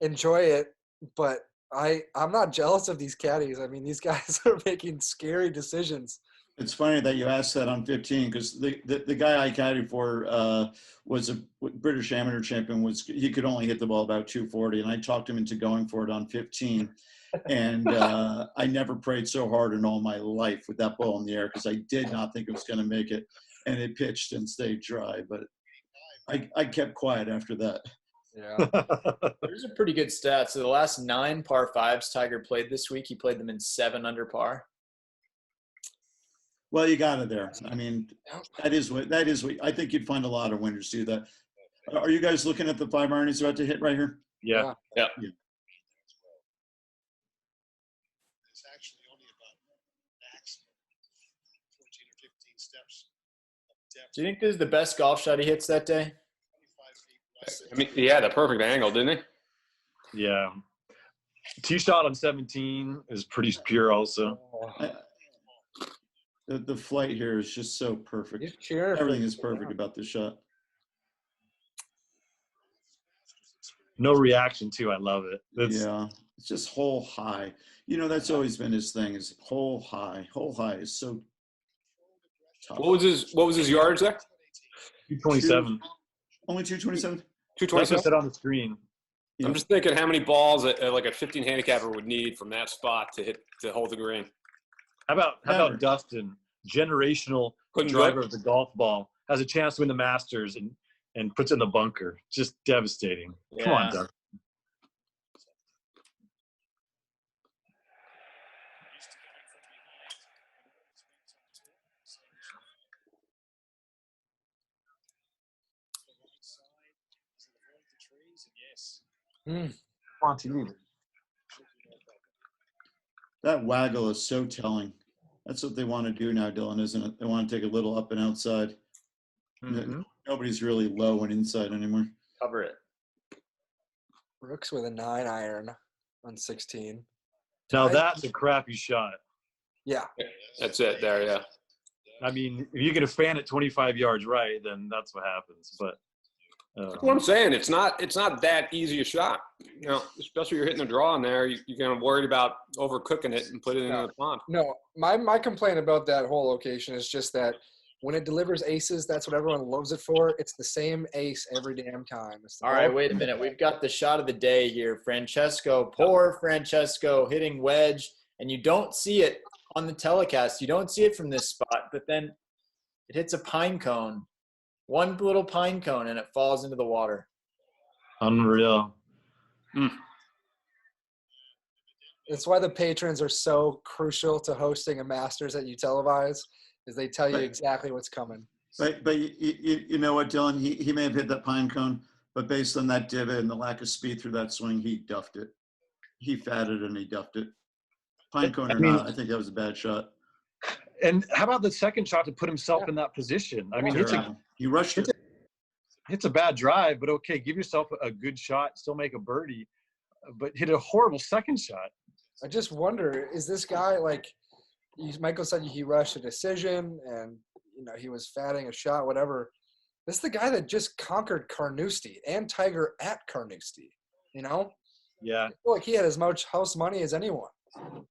enjoy it, but I'm not jealous of these caddies. I mean, these guys are making scary decisions. It's funny that you asked that on 15, because the guy I caddied for was a British amateur champion. He could only hit the ball about 240, and I talked him into going for it on 15. And I never prayed so hard in all my life with that ball in the air, because I did not think it was going to make it, and it pitched and stayed dry. But I kept quiet after that. Yeah. There's a pretty good stat. So the last 9 par 5s Tiger played this week, he played them in 7 under par. Well, you got it there. I mean, that is what I think you'd find a lot of winners do that. Are you guys looking at the 5 iron he's about to hit right here? Yeah. Yeah. It's actually only about maximum 14 or 15 steps of depth. Do you think this is the best golf shot he hits that day? 25 feet less. I mean, yeah, the perfect angle, didn't he? Yeah. Tee shot on 17 is pretty pure also. The flight here is just so perfect. He's cheering for Everything you. is perfect about this shot. No reaction too. I love it. Yeah, it's just hole high. You know, that's always been his thing, is hole high. Hole high is so tough. What was his yardage there? 227. Only 227? That's what 227. said on the screen. I'm just thinking how many balls like a 15 handicapper would need from that spot to hold the green. How Never. about Dustin, generational Couldn't do driver it. of the golf ball, has a chance to win the Masters and puts it in the bunker. Just devastating. Come on, Yeah. Dustin. Mm. Monty Leader. That waggle is so telling. That's what they want to do now, Dylan, isn't it? They want to take a little up and outside. Mhm. Nobody's really low and inside anymore. Cover it. Brooks with a 9 iron on 16. Now Tiger- that's a crappy shot. Yeah. That's it there, yeah. I mean, if you get a fan at 25 yards right, then that's what happens. But That's what I'm saying. It's not that easy a shot. You know, especially you're hitting the draw in there. You're kind of worried about overcooking it and put it in the pond. No, my complaint about that whole location is just that when it delivers aces, that's what everyone loves it for. It's the same ace every damn time. It's the All right, ball- wait a minute. We've got the shot of the day here. Poor Francesco hitting wedge, and you don't see it on the telecast. You don't see it from this spot, but then it hits a pine cone, one little pine cone, and it falls into the water. unreal. It's why the patrons are so crucial to hosting a Masters that you televise, is they tell you Right. exactly what's coming. But you know what, Dylan? He may have hit that pine cone, but based on that divot and the lack of speed through that swing, he duffed it. He fatted and he duffed it. Pine cone or not, I think that was a bad shot. And how about the second shot to put himself in that position? I mean, He rushed it. it's a bad drive, but okay, give yourself a good shot, still make a birdie, but hit a horrible second shot. I just wonder, is this guy like Michael said he rushed a decision and he was fatting a shot, whatever. This is the guy that just conquered Carnoustie and Tiger at Carnoustie, Yeah, I feel like he had as much house money as anyone.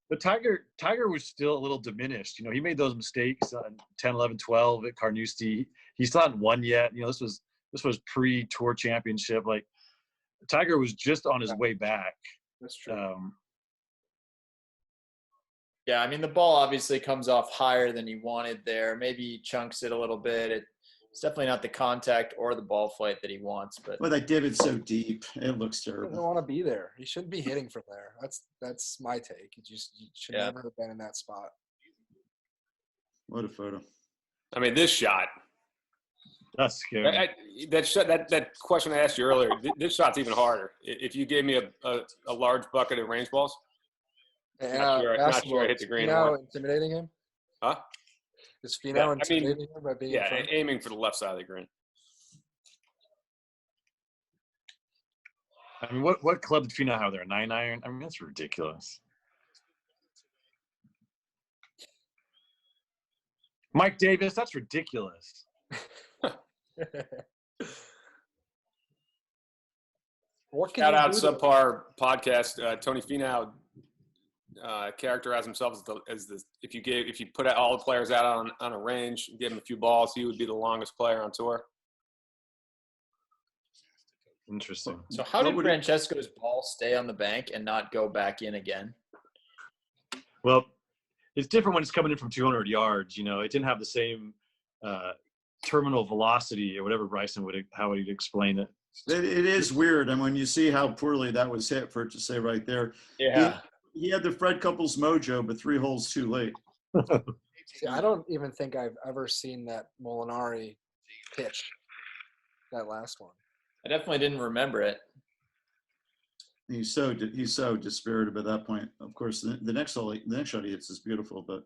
but Tiger was still a little diminished. He made those mistakes on 10, 11, 12 at Carnoustie. He still hadn't won yet. This was pre-tour championship. Like, Tiger was just on his way back. That's true. Yeah, I mean, the ball obviously comes off higher than he wanted there. Maybe he chunks it a little bit. It's definitely not the contact or the ball flight that he wants. But Well, that divot's so deep. It looks He doesn't terrible. want to be there. He shouldn't be hitting from there. That's my take. You should Yeah. never have been in that spot. What a photo. I mean, this shot. That's scary. That question I asked you earlier. This shot's even harder. If you gave me a large bucket of range balls, not sure I hit the green Finau one. intimidating him? huh? Is Finau Yeah, I mean, intimidating him by being in Yeah, front? aiming for the left side of the green. I mean, what club did Finau have there? 9 iron? I mean, that's ridiculous. Mike Davis, that's ridiculous. What can Shout you out do to- subpar podcast. Tony Finau characterized himself as the if you put all the players out on a range and give him a few balls, he would be the longest player on tour. Interesting. so how What did would he- Francesco's ball stay on the bank and not go back in again? Well, it's different when it's coming in from 200 yards. It didn't have the same terminal velocity or whatever Bryson how would he explain it. It is weird. And when you see how poorly that was hit, for it to say right there, Yeah. he had the Fred Couples mojo, but 3 holes too late. See, I don't even think I've ever seen that Molinari pitch, that last one. I definitely didn't remember it. He's so dispirited by that point. Of course, the next shot he hits is beautiful, but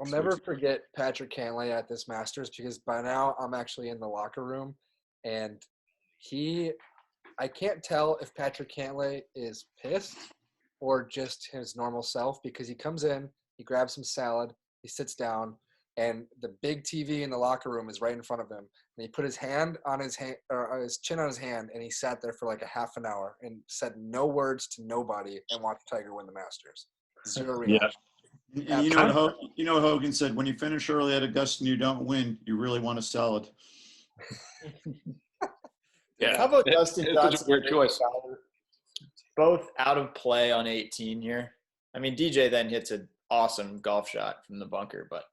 I'll never forget Patrick Hanley at this Masters, because by now I'm actually in the locker room, and I can't tell if Patrick Hanley is pissed or just his normal self, because he comes in, he grabs some salad, he sits down, and the big TV in the locker room is right in front of him. And he put his hand on his hand, or his chin on his hand, and he sat there for like a half an hour and said no words to nobody and watched Tiger win the Masters. Zero reaction. and you know what Hogan said, when you finish early at Augusta and you don't win, you really want a salad. Yeah. How about Dustin It's such a Johnson? weird choice. Both out of play on 18 here. I mean, DJ then hits an awesome golf shot from the bunker, but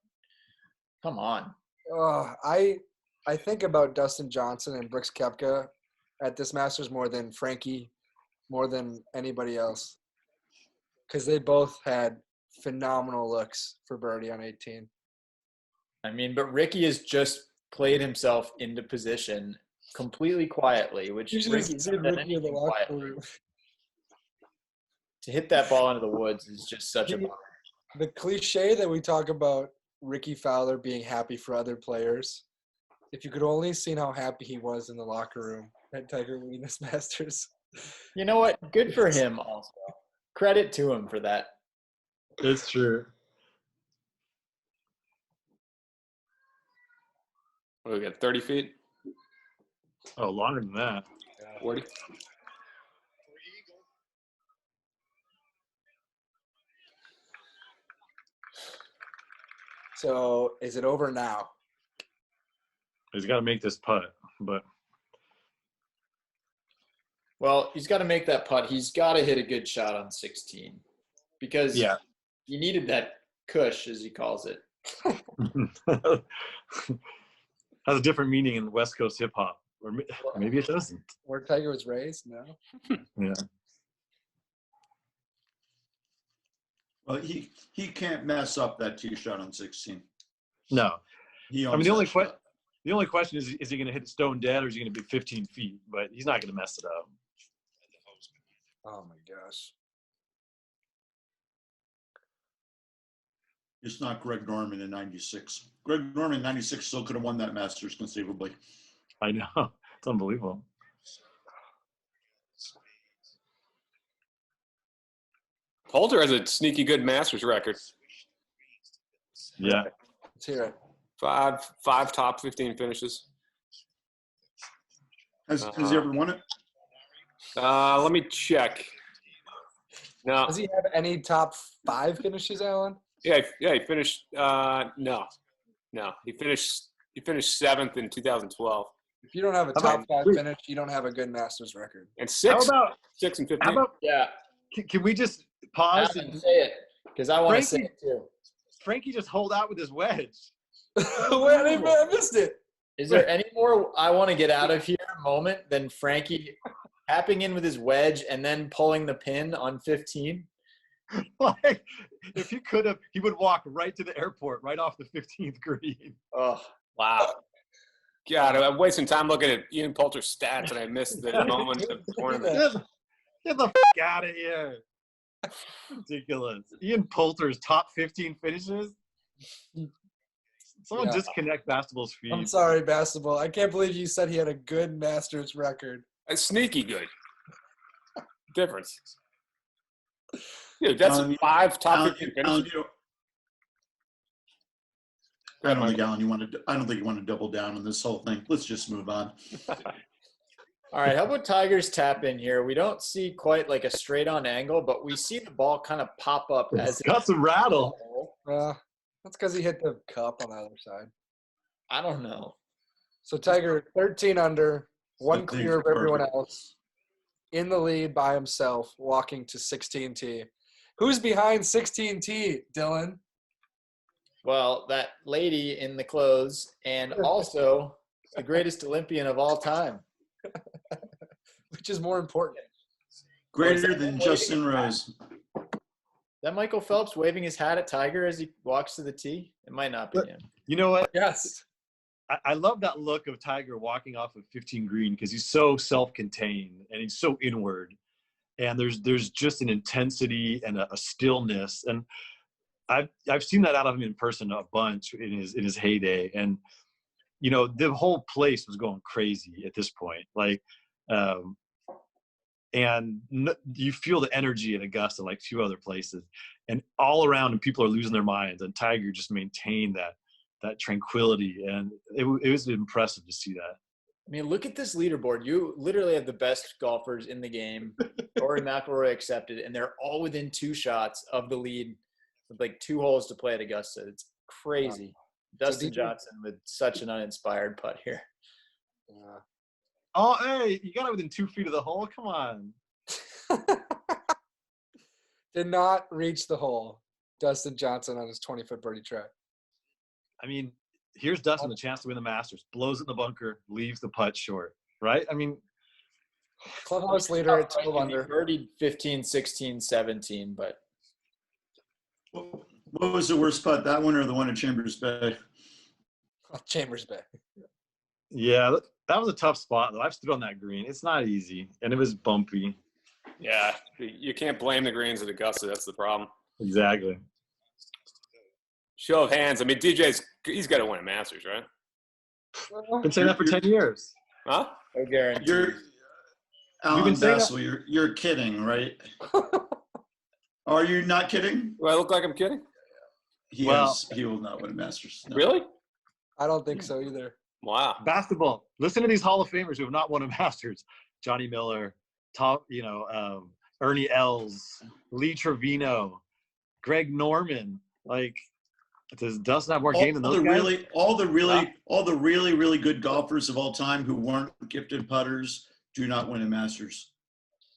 come on. I think about Dustin Johnson and Brooks Koepka at this Masters more than Frankie, more than anybody else, because they both had phenomenal looks for birdie on 18. I mean, but Ricky has just played himself into position completely quietly, which Ricky's not done anything quietly. To hit that ball into the woods is just such a bummer. The cliche that we talk about Ricky Fowler being happy for other players, if you could only seen how happy he was in the locker room at Tiger winning this Masters. You know what? Good for him also. Credit to him for that. It's true. What do we got, 30 feet? Oh, longer than that. 40? So is it over now? He's got to make this putt, but Well, he's got to make that putt. He's got to hit a good shot on 16 because yeah. he needed that cush, as he calls it. Has a different meaning in West Coast hip hop, or maybe it doesn't. Where Tiger was raised? No. Yeah. Well, he can't mess up that tee shot on 16. No. He I mean, owns the only that shot. The only question is he going to hit it stone dead, or is he going to be 15 feet? But he's not going to mess it up. Oh my gosh. It's not Greg Norman in 96. Greg Norman in 96 still could have won that Masters conceivably. I know. It's unbelievable. Poulter has a sneaky good Masters record. Yeah. Let's hear it. Five top 15 finishes. Has he ever won it? Let me check. No. Does he have any top 5 finishes, Alan? Yeah, he finished. No. He finished 7th in 2012. If you don't have a How top about- 5 finish, you don't have a good Masters record. And How about 6 and 15. how about Yeah. can we just pause Alan, and say it because I want to say it too. Frankie just hold out with his wedge? Wait, I missed it. Is there any more I want to get out of here moment than Frankie tapping in with his wedge and then pulling the pin on 15? Like, if he could have, he would walk right to the airport, right off the 15th green. Oh, Wow. God, I'm wasting time looking at Ian Poulter's stats, and I missed the moment of the tournament. Get the out of here. Ridiculous. Ian Poulter's top 15 finishes? Someone Yeah. disconnect Bastable's feed. I'm sorry, Basketball. I can't believe you said he had a good Masters record. It's sneaky good. Difference. Dude, that's 5 top 15 finishes. I don't think Alan, I don't think you want to double down on this whole thing. Let's just move on. all right. How about Tiger's tap in here? We don't see quite like a straight on angle, but we see the ball kind of pop up as It's got some rattle. That's because he hit the cup on the other side. I don't know. So Tiger, 13 under, one That clear of thing's everyone perfect. else, in the lead by himself, walking to 16T. Who's behind 16T, Dylan? Well, that lady in the clothes and also the greatest Olympian of all time. which is more important? Greater than Justin Rose. Is that Michael Phelps waving his hat at Tiger as he walks to the tee? It might not be him. You know what? Yes. I love that look of Tiger walking off of 15 green because he's so self-contained and he's so inward. And there's just an intensity and a stillness. And I've seen that out of him in person a bunch in his heyday. And, you know, the whole place was going crazy at this point. Like, you feel the energy at Augusta like few other places. And all around and people are losing their minds. And Tiger just maintained that tranquility, and it was impressive to see that. I mean, look at this leaderboard. You literally have the best golfers in the game, Rory McIlroy accepted, and they're all within 2 shots of the lead with like 2 holes to play at Augusta. It's crazy. Wow. Dustin Johnson with such an uninspired putt here. Yeah. Oh, hey, you got it within 2 feet of the hole. Come on. Did not reach the hole. Dustin Johnson on his 20-foot birdie try. I mean, here's Dustin the chance to win the Masters. Blows it in the bunker, leaves the putt short. Right? I mean, Clubhouse leader at 12 under. Birdied 15, 16, 17, but What was the worst putt, that one or the one at Chambers Bay? Chambers Bay. yeah, that was a tough spot, though. I've stood on that green. It's not easy, and it was bumpy. Yeah, you can't blame the greens at Augusta. That's the problem. Exactly. Show of hands. I mean, he's got to win a Masters, right? Been saying that for 10 years. Huh? no guarantee. You're We've Alan been saying Bassel, you're kidding, right? Are you not kidding? Do I look like I'm kidding? He Well- will not win a Masters. No. Really? I don't think so either. Wow. Basketball. Listen to these Hall of Famers who have not won a Masters. Johnny Miller, Tom, Ernie Els, Lee Trevino, Greg Norman. Like, does Dustin have more game than those guys? All the really good golfers of all time who weren't gifted putters do not win a Masters.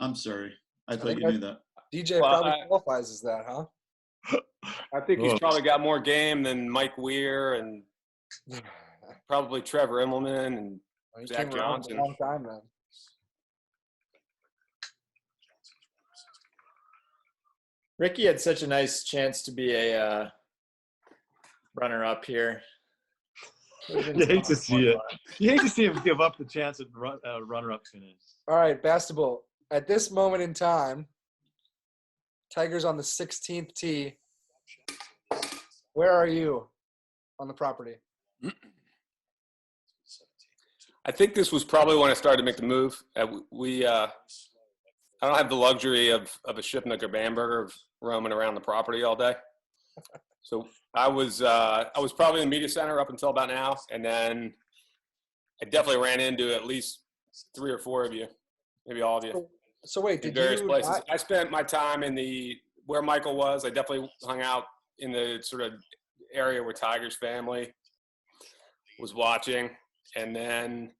I'm sorry. I thought think you knew that. DJ Well, probably qualifies as that, huh? I think he's Whoa. probably got more game than Mike Weir and probably Trevor Immelman and He Zach came around for Johnson. a long time then. Ricky had such a nice chance to be a runner-up here. You hate to see it. You hate to see him give up the chance at runner-up finish. All right, basketball. At this moment in time, Tiger's on the 16th tee. Where are you on the property? I think this was probably when I started to make the move. I don't have the luxury of a Shipnook or Bamberger of roaming around the property all day. So I was probably in the media center up until about now, and then I definitely ran into at least 3 or 4 of you, maybe all of you, So wait, in did various you places. I spent my time in where Michael was. I definitely hung out in the sort of area where Tiger's family was watching, and then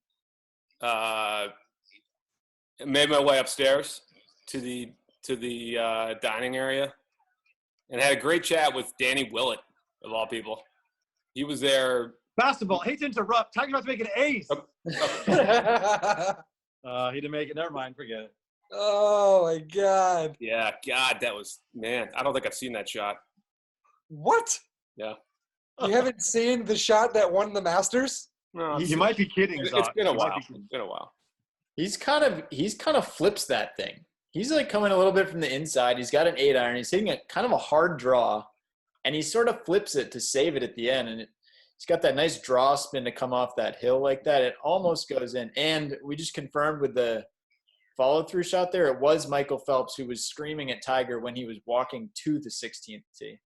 made my way upstairs to the dining area, and had a great chat with Danny Willett, of all people. He was there. Basketball. Hate to interrupt. Tiger's about to make an ace. Oh. He didn't make it. Never mind. Forget it. Oh my God. Yeah, God, that was, man, I don't think I've seen that shot. What? Yeah. You haven't seen the shot that won the Masters? No, You might be kidding. it's Zoc. been a You might while. be It's kidding. been a while. He's kind of flips that thing. He's like coming a little bit from the inside. He's got an 8-iron. He's hitting a kind of a hard draw, and he sort of flips it to save it at the end. And he's got that nice draw spin to come off that hill like that. It almost goes in. And we just confirmed with the follow-through shot there, it was Michael Phelps who was screaming at Tiger when he was walking to the 16th tee.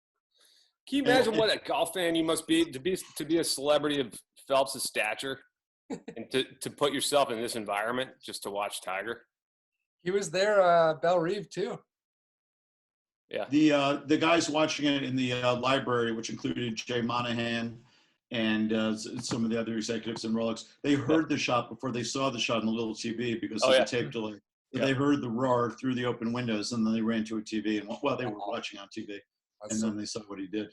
Can you imagine what a golf fan you must be to be a celebrity of Phelps' stature and to put yourself in this environment just to watch Tiger? He was there, Belle Reve, too. Yeah. The guys watching it in the library, which included Jay Monahan and some of the other executives in Rolex, they heard the shot before they saw the shot on the little TV because of the tape delay. So They heard the roar through the open windows, and then they ran to a TV. And well, they were watching on TV, and then they saw what he did.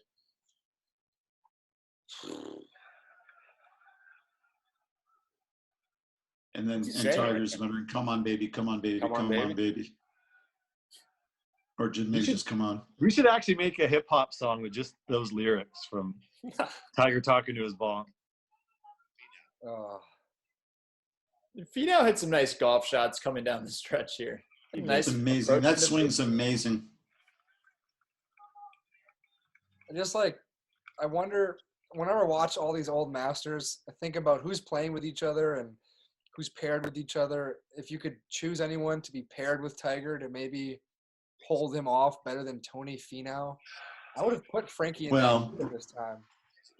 and Say it. Tiger's muttering, "Come on, baby, come on, baby, Come on, come on, baby," or maybe just "Come on." We should actually make a hip hop song with just those lyrics from Tiger talking to his ball. Oh, Finau hit some nice golf shots coming down the stretch here. It's amazing. That swing's amazing. just like, I wonder, whenever I watch all these old Masters, I think about who's playing with each other and who's paired with each other. If you could choose anyone to be paired with Tiger to maybe hold him off better than Tony Finau, I would have put Frankie in Well, there this time.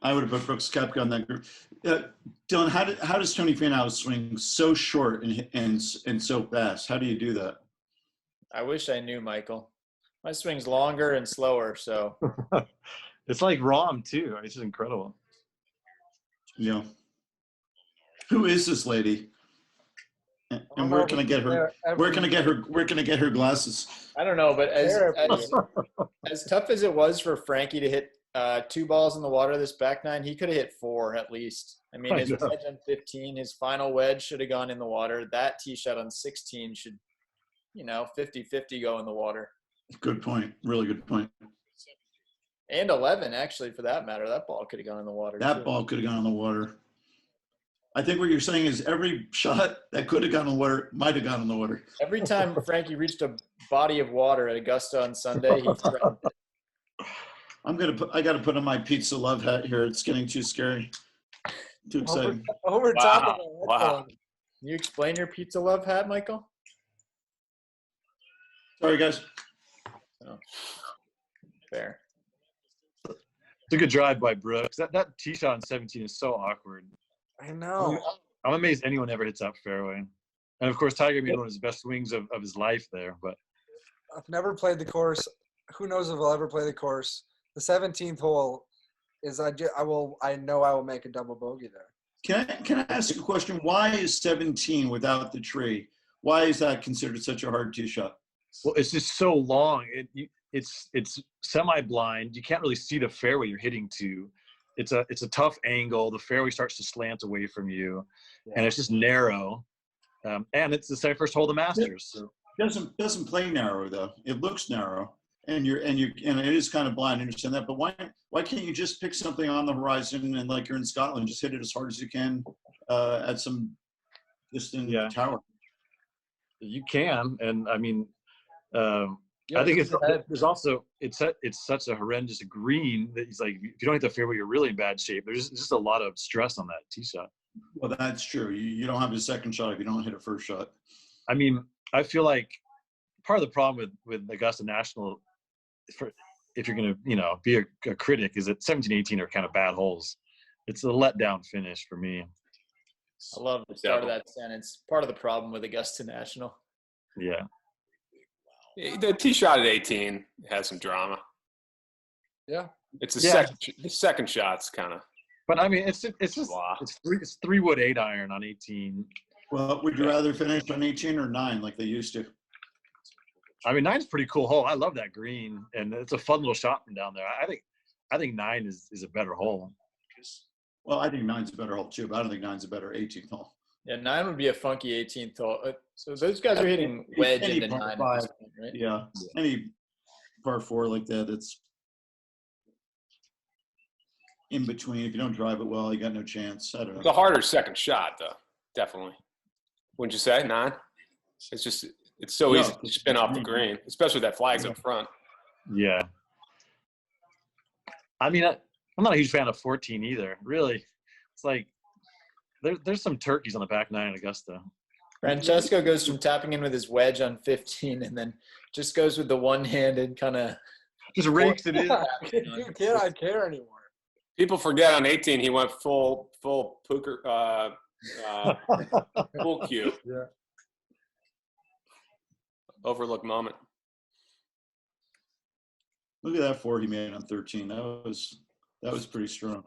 I would have put Brooks Koepka on that group. Dylan, how does Tony Finau swing so short and so fast? How do you do that? I wish I knew, Michael. My swing's longer and slower, so. It's like Rom too. It's just incredible. Yeah. Who is this lady? And where can I get her? Where can I get her? Where can I get her glasses? I don't know, but as tough as it was for Frankie to hit 2 balls in the water this back nine, he could have hit 4 at least. I mean, his wedge on 15, his final wedge should have gone in the water. That tee shot on 16 should, 50-50 go in the water. Good point. Really good point. And 11, actually, for that matter. That ball could have gone in the water. That ball could have gone in the water. I think what you're saying is every shot that could have gone in the water might have gone in the water. Every time Frankie reached a body of water at Augusta on Sunday, he threatened it. I got to put on my pizza love hat here. It's getting too scary. Too exciting. Over top of it. Wow. Can you explain your pizza love hat, Michael? Sorry, guys. Oh. Fair. It's a good drive by Brooks. That tee shot on 17 is so awkward. I know. I'm amazed anyone ever hits that fairway. And of course, Tiger made one of his best swings of his life there. But I've never played the course. Who knows if I'll ever play the course? The 17th hole is I know I will make a double bogey there. Can I ask a question? Why is 17 without the tree? Why is that considered such a hard tee shot? well, it's just so long. It's semi-blind. You can't really see the fairway you're hitting to. It's a tough angle. The fairway starts to slant away from you, and it's just narrow. And it's the first hole of the Masters. So. Doesn't play narrow though. It looks narrow, and it is kind of blind. I understand that, but why can't you just pick something on the horizon and like you're in Scotland, just hit it as hard as you can at some distant tower? You can, and I mean, I think there's also it's such a horrendous green that he's like, if you don't hit the fairway, you're really in bad shape. There's just a lot of stress on that tee shot. Well, that's true. You don't have a second shot if you don't hit a first shot. I mean, I feel like part of the problem with Augusta National, if you're going to be a critic, is that 17, 18 are kind of bad holes. It's a letdown finish for me. I love the start of that sentence. Part of the problem with Augusta National. Yeah. The tee shot at 18 has some drama. Yeah. It's the second shot's kind of. But I mean, it's just 3-wood 8-iron on 18. Well, would you rather finish on 18 or 9 like they used to? I mean, 9's a pretty cool hole. I love that green, and it's a fun little shot from down there. I think 9 is a better hole. Well, I think 9's a better hole too, but I don't think 9's a better 18th hole. Yeah, 9 would be a funky 18th hole. So those guys are hitting wedge into 9 at this point, right? Yeah. Any par 4 like that, it's in between. If you don't drive it well, you got no chance. I don't know. It's a harder second shot, though. Definitely. Wouldn't you say? 9? It's so easy to spin off the green, especially that flag's up front. Yeah. I mean, I'm not a huge fan of 14 either. Really, it's like there's some turkeys on the back 9 at Augusta. Francesco goes from tapping in with his wedge on 15 and then just goes with the one-handed kind of just rakes it in. You cannot care anymore. People forget on 18 he went full poker full cue. Yeah. Overlooked moment. Look at that 4 he made on 13. That was pretty strong.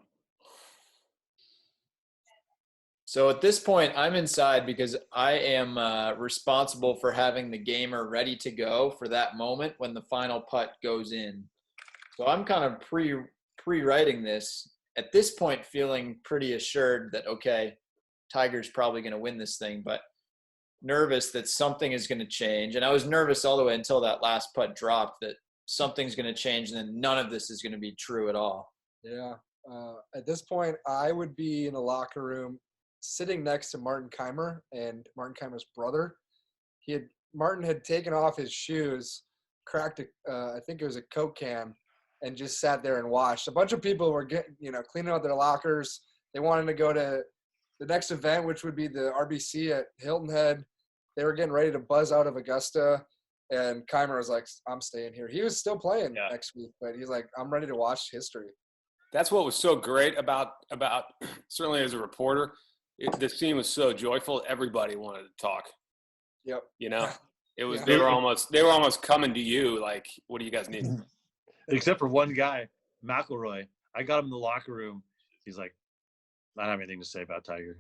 So at this point, I'm inside because I am responsible for having the gamer ready to go for that moment when the final putt goes in. So I'm kind of pre-writing this at this point, feeling pretty assured that, okay, Tiger's probably going to win this thing, but nervous that something is going to change. And I was nervous all the way until that last putt dropped that something's going to change and then none of this is going to be true at all. Yeah. At this point, I would be in the locker room sitting next to Martin Keimer and Martin Keimer's brother. Martin had taken off his shoes, cracked I think it was a Coke can, and just sat there and watched. A bunch of people were cleaning out their lockers. They wanted to go to the next event, which would be the RBC at Hilton Head. They were getting ready to buzz out of Augusta, and Keimer was like, I'm staying here. He was still playing next week, but he's like, I'm ready to watch history. That's what was so great about certainly as a reporter, the scene was so joyful. Everybody wanted to talk. Yep. It was they were almost coming to you like, what do you guys need? Except for one guy, McIlroy. I got him in the locker room. He's like, I don't have anything to say about Tiger.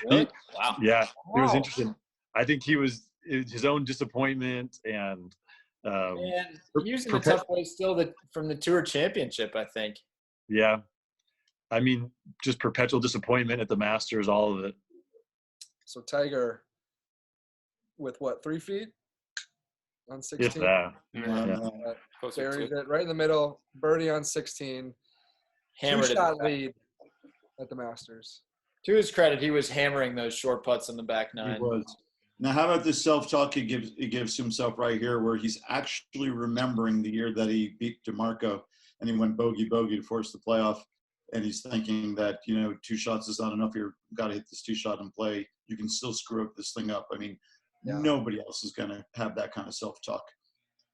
Really? Wow. Yeah, it was interesting. I think it was his own disappointment and he was in a tough place still from the Tour Championship, I think. Yeah. I mean, just perpetual disappointment at the Masters, all of it. So Tiger with 3 feet on 16? If that. Buried it right in the middle, birdie on 16. Hammered it. 2-shot lead at the Masters. To his credit, he was hammering those short putts on the back nine. He was. Now, how about this self-talk he gives himself right here, where he's actually remembering the year that he beat DeMarco and he went bogey to force the playoff, and he's thinking that 2 shots is not enough. You've got to hit this 2-shot and play. You can still screw up this thing up. I mean, nobody else is going to have that kind of self-talk.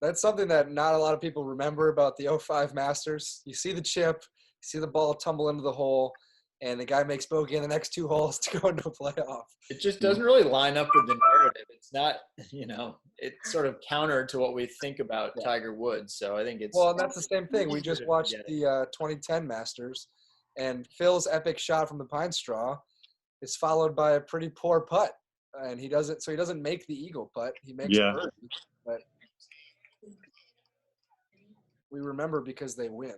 That's something that not a lot of people remember about the 05 Masters. You see the chip, you see the ball tumble into the hole, and the guy makes bogey in the next 2 holes to go into a playoff. It just doesn't really line up with the narrative. It's not, it's sort of counter to what we think about Tiger Woods. So I think it's – Well, and that's the same thing. We just watched the 2010 Masters, and Phil's epic shot from the pine straw is followed by a pretty poor putt. And he doesn't make the eagle putt. He makes birdie, but we remember because they win.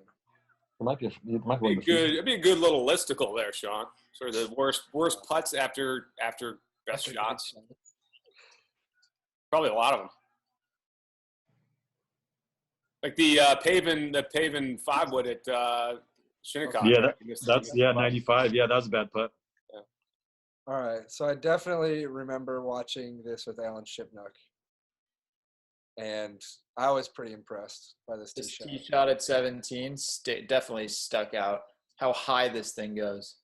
It might be good. It'd be a good little listicle there, Sean. Sort of the worst putts after best shots. Probably a lot of them. Like the Pavin 5-wood at Shinnecock. Yeah, that's 95. Yeah, that was a bad putt. Yeah. All right, so I definitely remember watching this with Alan Shipnuck, and I was pretty impressed by this tee shot. Tee shot at 17 definitely stuck out. How high this thing goes.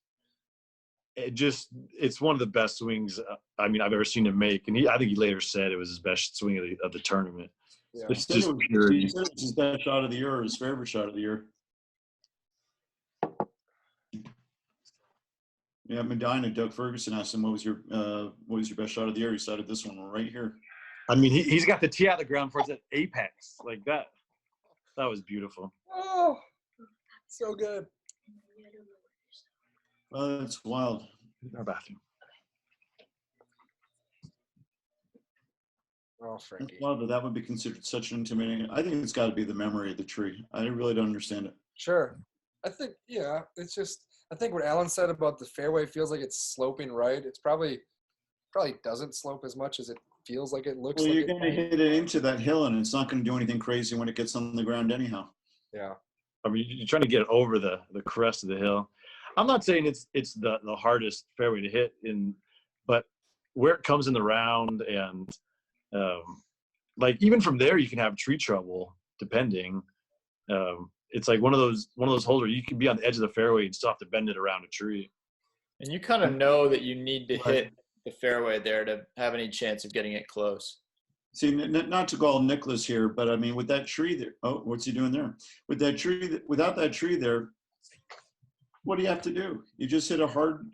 It's one of the best swings I've ever seen him make, and I think he later said it was his best swing of the tournament. Yeah. It's just pure. He said it was his best shot of the year or his favorite shot of the year. Yeah, Medina, Doug Ferguson asked him, what was your best shot of the year? He cited this one right here. I mean, he's got the tee out of the ground for its apex like that. That was beautiful. Oh, so good. Oh, that's wild. Our bathroom. Oh, Frankie. That's wild that would be considered such an intimidating. I think it's got to be the memory of the tree. I really don't understand it. Sure. I think, it's just, I think what Alan said about the fairway feels like it's sloping right. It's probably doesn't slope as much as it feels like it looks well, like. You're going to hit it into that hill, and it's not going to do anything crazy when it gets on the ground anyhow. Yeah. I mean, you're trying to get over the crest of the hill. I'm not saying it's the hardest fairway to hit but where it comes in the round and like even from there you can have tree trouble depending. It's like one of those holes where you can be on the edge of the fairway and still have to bend it around a tree. And you kind of know that you need to hit the fairway there to have any chance of getting it close. See, not to call Nicholas here, but I mean, with that tree there, oh, what's he doing there? With that tree, without that tree there, what do you have to do? You just hit a hard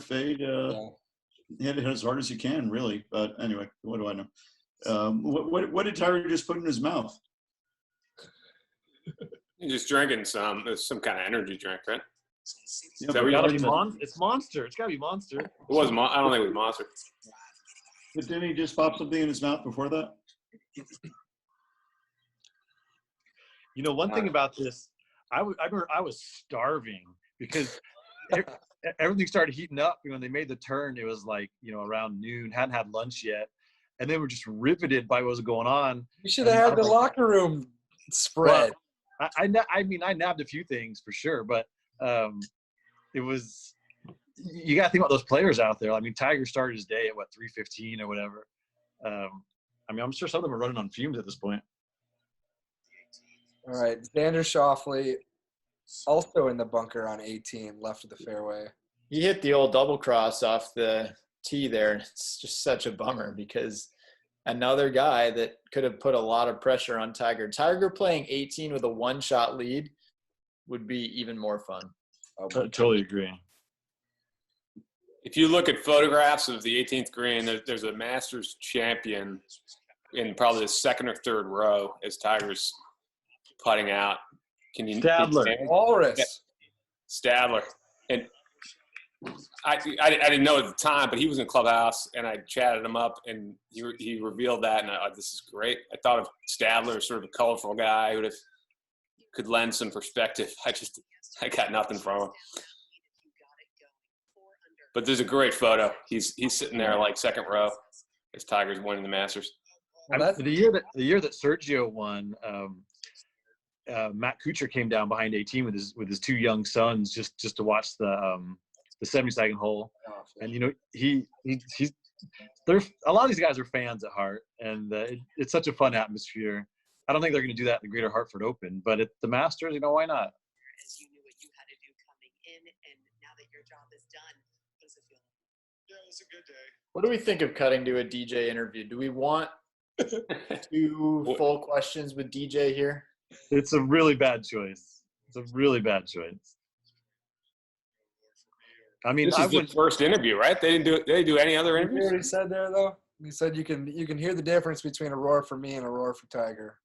fade. Hit it as hard as you can, really. But anyway, what do I know? What did Tiger just put in his mouth? He's just drinking some kind of energy drink, right? Yeah, It's Monster. It's got to be Monster. It wasn't. I don't think it was Monster. But didn't he just pop something in his mouth before that? One thing about this, I remember I was starving because everything started heating up. When they made the turn, it was like, around noon, hadn't had lunch yet. And they were just riveted by what was going on. You should have had the locker room spread. Well, I mean, I nabbed a few things for sure, but it was – you got to think about those players out there. I mean, Tiger started his day at, 3:15 or whatever. I mean, I'm sure some of them are running on fumes at this point. All right, Xander Schauffele also in the bunker on 18, left of the fairway. He hit the old double cross off the tee there, and it's just such a bummer because another guy that could have put a lot of pressure on Tiger. Tiger playing 18 with a one-shot lead would be even more fun. I totally agree. If you look at photographs of the 18th green, there's a Masters champion in probably the second or third row as Tiger's putting out. Can you Stadler. Walrus. Stadler. And I didn't know at the time, but he was in the clubhouse, and I chatted him up, and he revealed that, and this is great. I thought of Stadler as sort of a colorful guy who could lend some perspective. I got nothing from him. But there's a great photo. He's sitting there like second row as Tiger's winning the Masters. Well, the year that Sergio won, Matt Kuchar came down behind 18 with his two young sons just to watch the 72nd hole, and he's a lot of these guys are fans at heart, and it's such a fun atmosphere. I don't think they're going to do that at the Greater Hartford Open, but at the Masters, why not? As you knew what you had to do coming in, and now that your job is done, what does it feel like? Yeah, it was a good day. What do we think of cutting to a DJ interview? Do we want 2 full questions with DJ here? It's a really bad choice. I mean, This is the first interview, right? They didn't do any other you interviews? already said there, though? He said you can hear the difference between a roar for me and a roar for Tiger.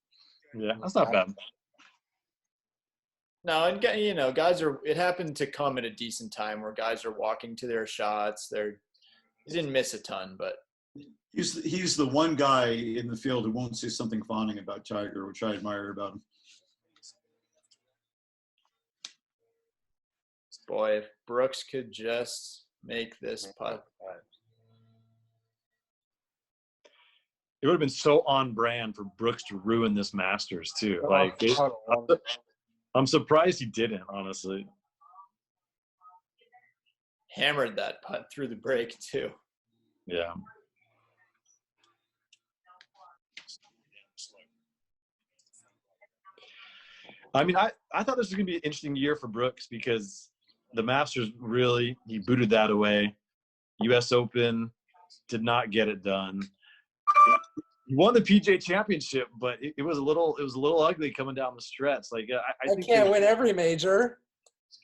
Yeah, that's not bad. No, and guys it happened to come at a decent time where guys are walking to their shots. He didn't miss a ton, but He's the one guy in the field who won't say something fawning about Tiger, which I admire about him. boy, if Brooks could just make this putt. It would have been so on brand for Brooks to ruin this Masters too. I'm surprised he didn't, honestly. Hammered that putt through the break too. Yeah. I mean, I thought this was going to be an interesting year for Brooks because the Masters he booted that away. U.S. Open did not get it done. He won the PGA Championship, but it was a little ugly coming down the stretch. Like I think can't win every major.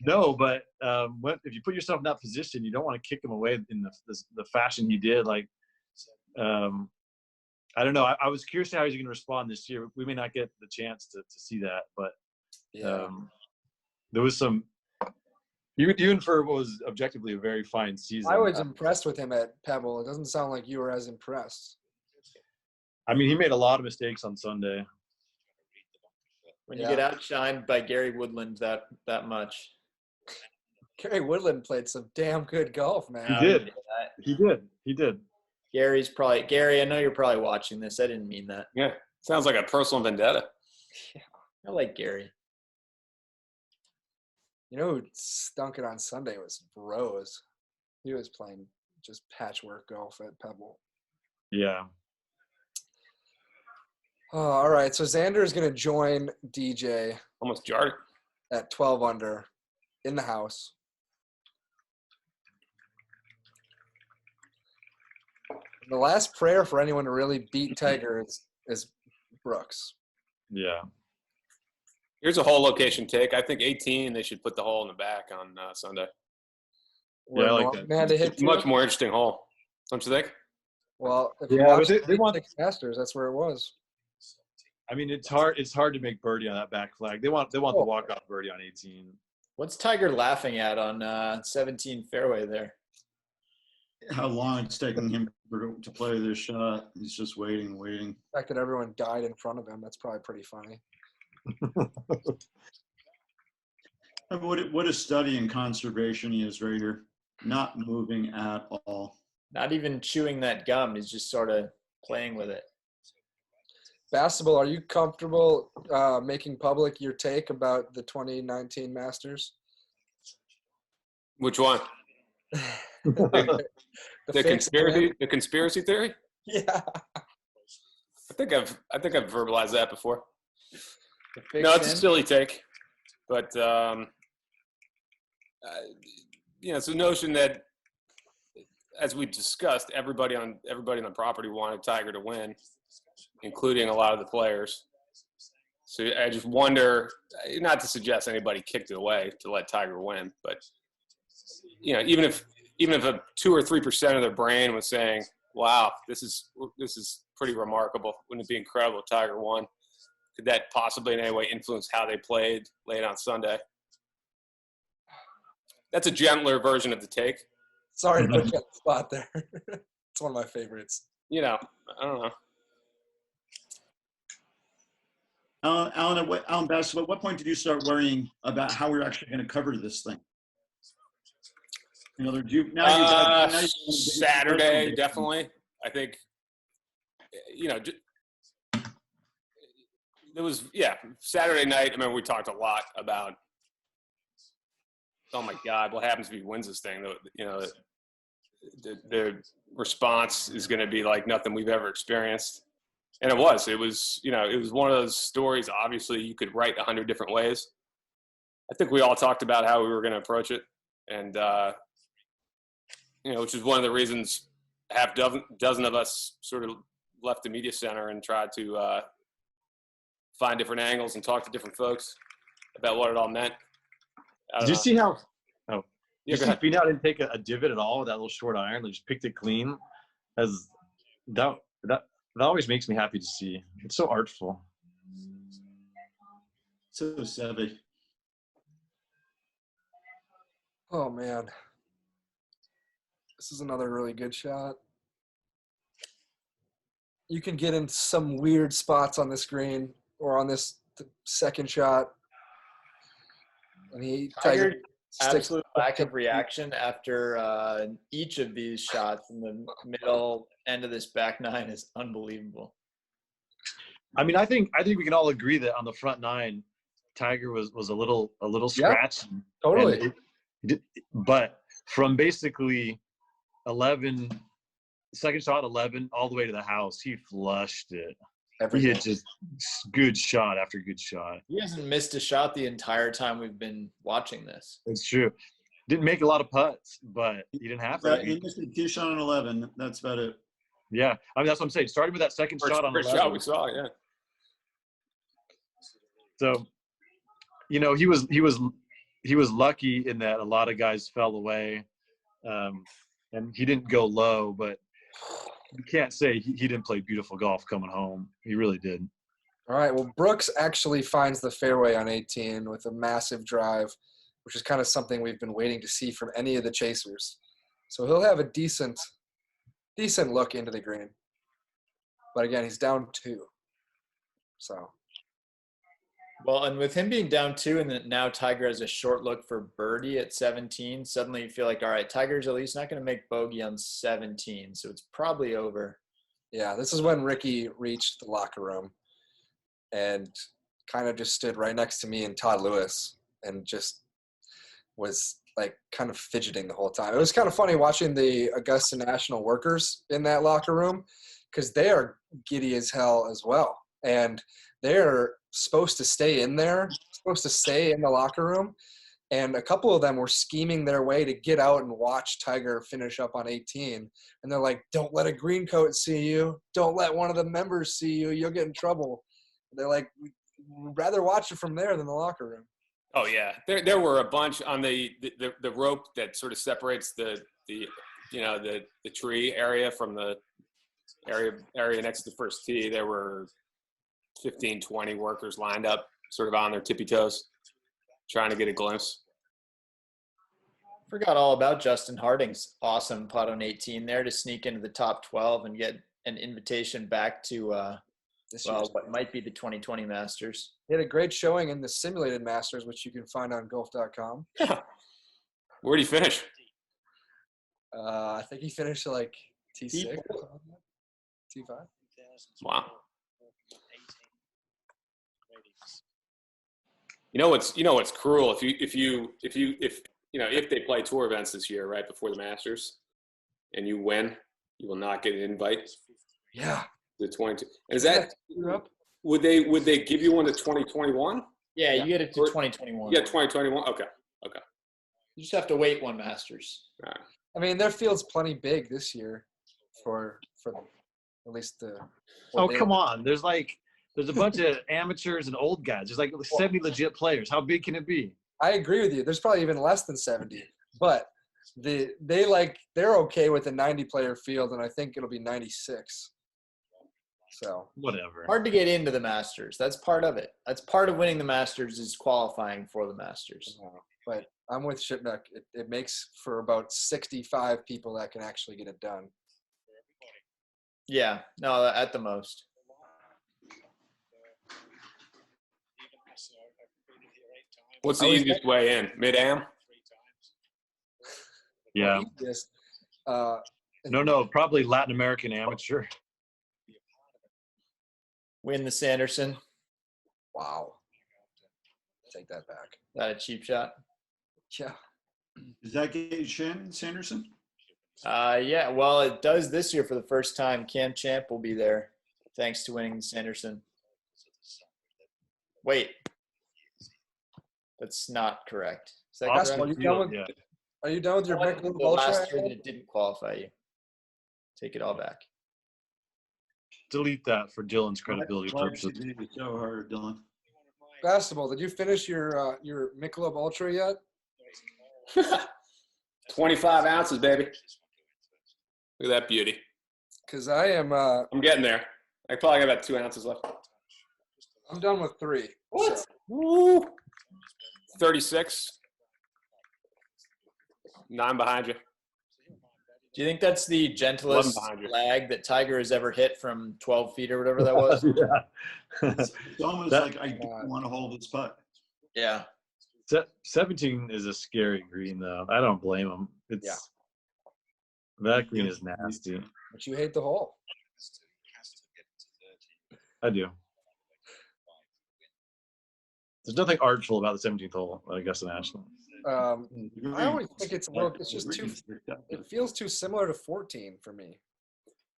No, but if you put yourself in that position, you don't want to kick him away in the fashion he did. Like, I don't know. I was curious to how he's going to respond this year. We may not get the chance to see that, but there was some. Even for what was objectively a very fine season. I was impressed with him at Pebble. It doesn't sound like you were as impressed. I mean, he made a lot of mistakes on Sunday. When you get outshined by Gary Woodland that much. Gary Woodland played some damn good golf, man. He did. Gary, I know you're probably watching this. I didn't mean that. Yeah. Sounds like a personal vendetta. Yeah. I like Gary. You know who stunk it on Sunday was Rose. He was playing just patchwork golf at Pebble. Yeah. Oh, all right. So Xander is going to join DJ. Almost jarred. At 12 under in the house. The last prayer for anyone to really beat Tiger is Brooks. Yeah. Here's a hole location take. I think 18, they should put the hole in the back on Sunday. Yeah, I like that. Had to hit Much more interesting hole. Don't you think? Well, if they want the Masters. That's where it was. I mean, it's hard to make birdie on that back flag. They want the walk-off birdie on 18. What's Tiger laughing at on 17 fairway there? How long it's taking him to play this shot. He's just waiting. The fact that everyone died in front of him, that's probably pretty funny. What a study in conservation he is right here. Not moving at all. Not even chewing that gum. He's just sort of playing with it. Basketball, are you comfortable making public your take about the 2019 Masters? Which one? The fake fan? The conspiracy theory? Yeah. I think I've verbalized that before. The fake No, it's a fan? silly take, but it's a notion that, as we discussed, everybody on the property wanted Tiger to win, including a lot of the players. So I just wonder, not to suggest anybody kicked it away to let Tiger win, but even if a 2 or 3% of their brain was saying, "Wow, this is pretty remarkable. Wouldn't it be incredible if Tiger won?" Could that possibly in any way influence how they played late on Sunday? That's a gentler version of the take. Sorry to put you on the spot there. It's one of my favorites. I don't know. Alan Bass, at what point did you start worrying about how we're actually going to cover this thing? Saturday, definitely. I think, there was, Saturday night. I remember we talked a lot about, oh my God, what happens if he wins this thing? The response is going to be like nothing we've ever experienced. And it was one of those stories. Obviously you could write 100 different ways. I think we all talked about how we were going to approach it. And, which is one of the reasons half dozen of us sort of left the media center and tried to find different angles and talk to different folks about what it all meant. Did you see how? Oh, Yeah, you see Finale didn't take a divot at all with that little short iron. They just picked it clean. As that always makes me happy to see. It's so artful. So savvy. Oh, man. This is another really good shot. You can get in some weird spots on this green or on this second shot. And Tiger, sticks absolute lack of reaction after each of these shots in the middle end of this back nine is unbelievable. I mean, I think we can all agree that on the front nine, Tiger was a little scratched. Totally. But from basically 11, second shot 11 all the way to the house, he flushed it. He hit just good shot after good shot. He hasn't missed a shot the entire time we've been watching this. It's true. Didn't make a lot of putts, but he didn't have to. He missed a tee shot on 11. That's about it. Yeah, I mean that's what I'm saying. Starting with that second shot on 11. Shot we saw, yeah. So, he was lucky in that a lot of guys fell away, and he didn't go low. But you can't say he didn't play beautiful golf coming home. He really did. All right. Well, Brooks actually finds the fairway on 18 with a massive drive, which is kind of something we've been waiting to see from any of the chasers. So he'll have a decent look into the green. But again, he's down 2. So. Well, and with him being down 2 and then now Tiger has a short look for birdie at 17, suddenly you feel like, all right, Tiger's at least not going to make bogey on 17, so it's probably over. Yeah, this is when Ricky reached the locker room and kind of just stood right next to me and Todd Lewis and just was like kind of fidgeting the whole time. It was kind of funny watching the Augusta National workers in that locker room because they are giddy as hell as well. And they're supposed to stay in there, supposed to stay in the locker room. And a couple of them were scheming their way to get out and watch Tiger finish up on 18. And they're like, don't let a green coat see you. Don't let one of the members see you. You'll get in trouble. They're like, we'd rather watch it from there than the locker room. Oh yeah, there were a bunch on the rope that sort of separates the tree area from the area next to the first tee. There were 15, 20 workers lined up, sort of on their tippy toes, trying to get a glimpse. Forgot all about Justin Harding's awesome putt on 18 there to sneak into the top 12 and get an invitation back to this Well, year. what might be the 2020 Masters. He had a great showing in the simulated Masters, which you can find on Golf.com. Where'd he finish? I think he finished at like T6 or T4. something like that. T5. Wow. You know what's cruel if they play tour events this year right before the Masters, and you win, you will not get an invite. Yeah. The 22. Is that Up? would they give you one to 2021? Yeah, you get it to Or- 2021. Yeah, 2021. Okay. You just have to wait one Masters. All right. I mean, their field's plenty big this year for at least the. Oh, come on. There's a bunch of amateurs and old guys. There's like 70 legit players. How big can it be? I agree with you. There's probably even less than 70, but they're okay with a 90-player field, and I think it'll be 96. So Whatever. Hard to get into the Masters. That's part of it. That's part of winning the Masters is qualifying for the Masters. but I'm with Shipnuck. It makes for about 65 people that can actually get it done. Yeah, no, at the most. What's the easiest way in? Mid-am? Yeah. Just, No, probably Latin American amateur. Win the Sanderson. wow. Take that back. Is that a cheap shot? Yeah. Does that get you Shannon Sanderson? Yeah, well, it does this year for the first time. Cam Champ will be there thanks to winning the Sanderson. Wait. That's not correct. Is that Austin correct? Field, yeah. Are you done with your Michelob The last Ultra? year that it didn't qualify you. Take it all back. Delete that for Dylan's credibility Why purposes. did you do it so hard, Dylan? Basketball. Did you finish your Michelob Ultra yet? 25 ounces, baby. Look at that beauty. Because I am. I'm getting there. I probably got about 2 ounces left. I'm done with 3. What? So, Woo. 36. 9 behind you. Do you think that's the gentlest behind you. lag that Tiger has ever hit from 12 feet or whatever that was? It's almost That- like I don't want to hold this putt. Yeah. 17 is a scary green, though. I don't blame him. That green is nasty. but you hate the hole. I do. There's nothing artful about the 17th hole at Augusta National. I always think it's a little. It's just too. It feels too similar to 14 for me.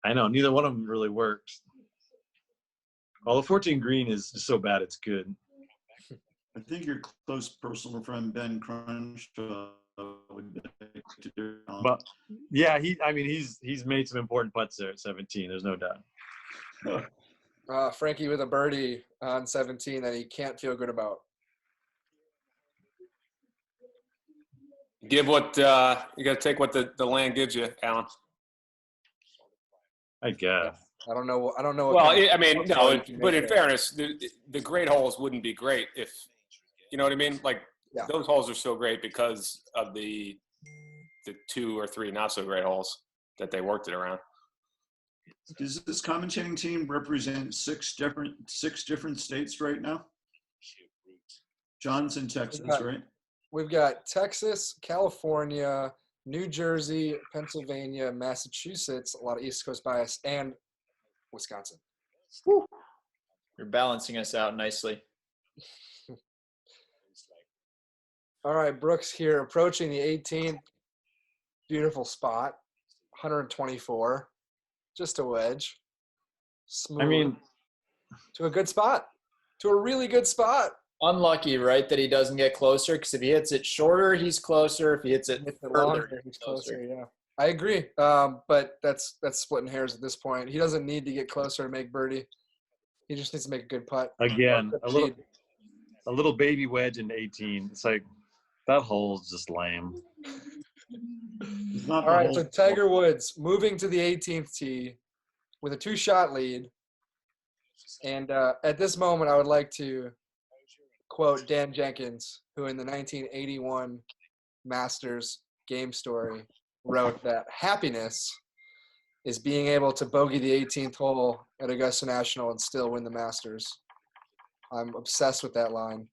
I know. Neither one of them really works. Well, the 14 green is so bad it's good. I think your close personal friend Ben Crenshaw would like to do it. But yeah, he's made some important putts there at 17. There's no doubt. Frankie with a birdie on 17 that he can't feel good about. Give what you got to take what the land gives you, Alan. I guess. I don't know. What Well, kind of- I mean, what no, kind you but make in there. fairness, the great holes wouldn't be great if, you know what I mean? Like, Yeah. those holes are so great because of the 2 or 3 not so great holes that they worked it around. Does this commentating team represent six different states right now? John's in Texas, Yeah. right? We've got Texas, California, New Jersey, Pennsylvania, Massachusetts, a lot of East Coast bias, and Wisconsin. You're balancing us out nicely. All right, Brooks here, approaching the 18th. Beautiful spot, 124, just a wedge. Smooth. I mean, to a good spot, to a really good spot. Unlucky, right, that he doesn't get closer, because if he hits it shorter, he's closer. If he hits it If the further, longer, he's closer. Yeah, I agree. But that's splitting hairs at this point. He doesn't need to get closer to make birdie. He just needs to make a good putt. again, a little baby wedge into 18. It's like that hole's just lame. It's not All the right, whole- so Tiger Woods moving to the 18th tee with a 2-shot lead. And at this moment, I would like to quote Dan Jenkins, who in the 1981 Masters game story wrote that happiness is being able to bogey the 18th hole at Augusta National and still win the Masters. I'm obsessed with that line.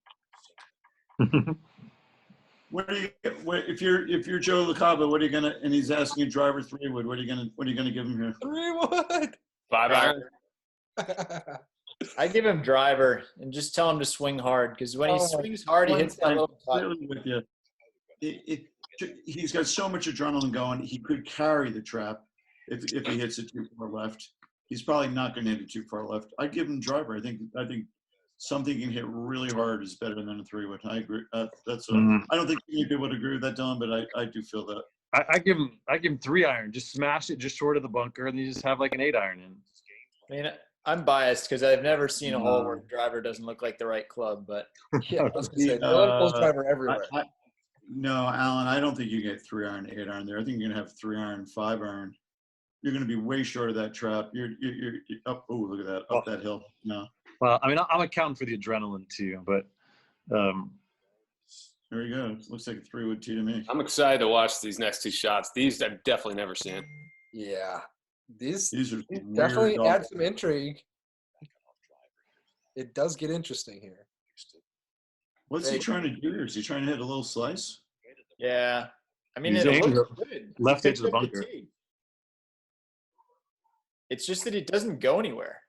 If you're Joe LaCava, what are you gonna? And he's asking you driver 3-wood. What are you gonna give him here? 3-wood. 5-iron. I give him driver and just tell him to swing hard because when he swings hard, he hits that little putt. With you. He's got so much adrenaline going. He could carry the trap if he hits it too far left. He's probably not going to hit it too far left. I'd give him driver. I think something he can hit really hard is better than a 3-wood. I agree. I don't think many people would agree with that, Don, but I do feel that. I give him 3-iron. Just smash it just short of the bunker, and you just have like an 8-iron in. I mean, I'm biased because I've never seen a hole where driver doesn't look like the right club. But yeah, I was going to say, no one driver everywhere. No, Alan, I don't think you get 3-iron, 8-iron there. I think you're going to have 3-iron, 5-iron. You're going to be way short of that trap. You're up. Oh, look at that, up that hill. No. Well, I mean, I'm accounting for the adrenaline too, but there you go. Looks like a 3-wood tee to me. I'm excited to watch these next 2 shots. These I've definitely never seen. Yeah. These are definitely add some intrigue. It does get interesting here. What's he trying to do here? Is he trying to hit a little slice? Yeah. I mean, He's it aiming looks good. left edge of the bunker. It's just that it doesn't go anywhere.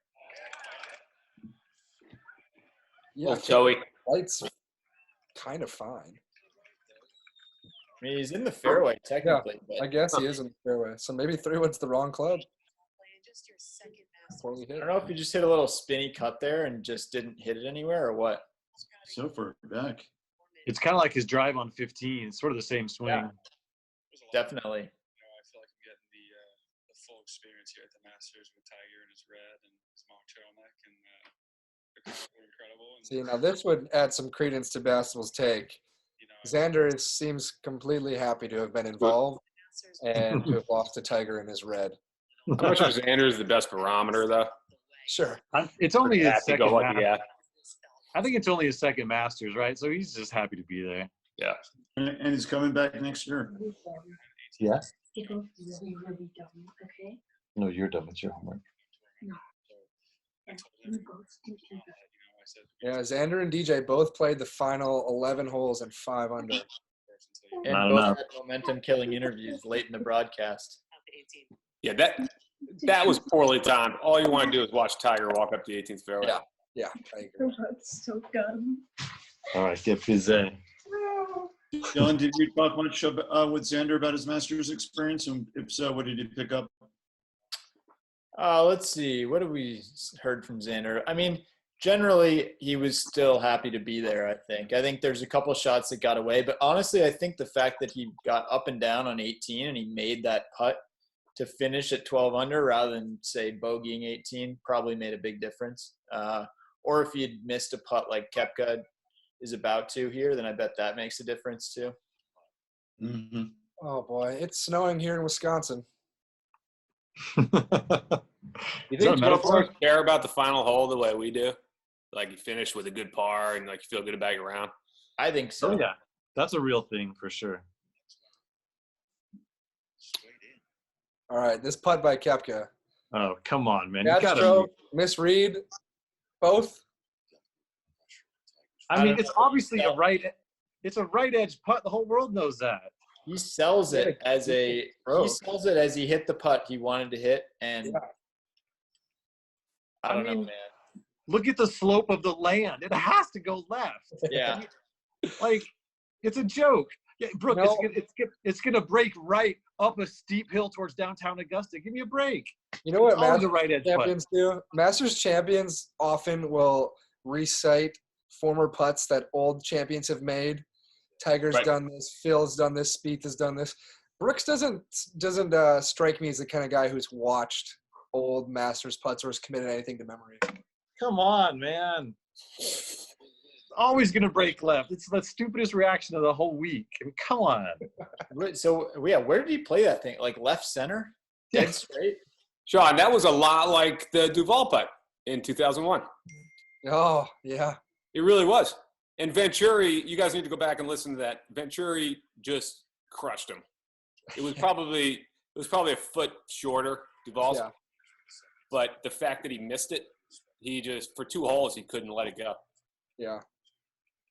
Yeah, Joey. Light's kind of fine. I mean, he's in the fairway technically. I guess he is in the fairway. So maybe 3-wood's the wrong club. I don't know if he just hit a little spinny cut there and just didn't hit it anywhere or what. So far back. It's kind of like his drive on 15. It's sort of the same swing. Yeah. Definitely. I feel like I'm getting the full experience here at the Masters with Tiger and his red and his long turtleneck, and they're incredible. And, See, now this would add some credence to Bastel's take. Xander seems completely happy to have been involved and to have lost to Tiger in his red. I'm not sure Xander is the best barometer, though. Sure. It's only his second. Yeah. I think it's only his second Masters, right? So he's just happy to be there. Yeah. And he's coming back next year. Yeah. Okay. No, you're done. It's your homework. Yeah, Xander and DJ both played the final 11 holes and 5 under. And Not both enough. had momentum-killing interviews late in the broadcast. Yeah, that was poorly timed. All you want to do is watch Tiger walk up the 18th fairway. Yeah, I agree. That's so good. All right, get Fizzy. John, did you talk much with Xander about his Masters experience? And if so, what did he pick up? Let's see. What have we heard from Xander? I mean, generally, he was still happy to be there, I think. I think there's a couple shots that got away. But honestly, I think the fact that he got up and down on 18 and he made that putt to finish at 12 under rather than, say, bogeying 18 probably made a big difference. Or if he had missed a putt like Koepka is about to here, then I bet that makes a difference too. Mm-hmm. Oh, boy. It's snowing here in Wisconsin. You think pro players care about the final hole the way we do? Like you finish with a good par and like you feel good about your round? I think so. Oh, yeah. That's a real thing for sure. All right, this putt by Koepka. Oh, come on, man. Bad stroke, misread, both. I mean, it's obviously a right edge putt. The whole world knows that. He sells it as he hit the putt he wanted to hit, and I don't know, man. Look at the slope of the land. It has to go left. Yeah. Like, it's a joke. Yeah, Brooke, No. it's gonna break right up a steep hill towards downtown Augusta. Give me a break. You know what It's always Masters a right edge putt. champions do? Masters champions often will recite former putts that old champions have made. Tiger's done this. Phil's done this. Spieth has done this. Brooks doesn't strike me as the kind of guy who's watched old Masters putts or has committed anything to memory. Come on, man. Always going to break left. It's the stupidest reaction of the whole week. I mean, come on. So, yeah, where did he play that thing? Like left center? Dead straight? Sean, that was a lot like the Duval putt in 2001. Oh, yeah. It really was. And Venturi, you guys need to go back and listen to that. Venturi just crushed him. It was probably was probably a foot shorter, Duval's. Yeah. But the fact that he missed it, he just, for 2 holes, he couldn't let it go. Yeah.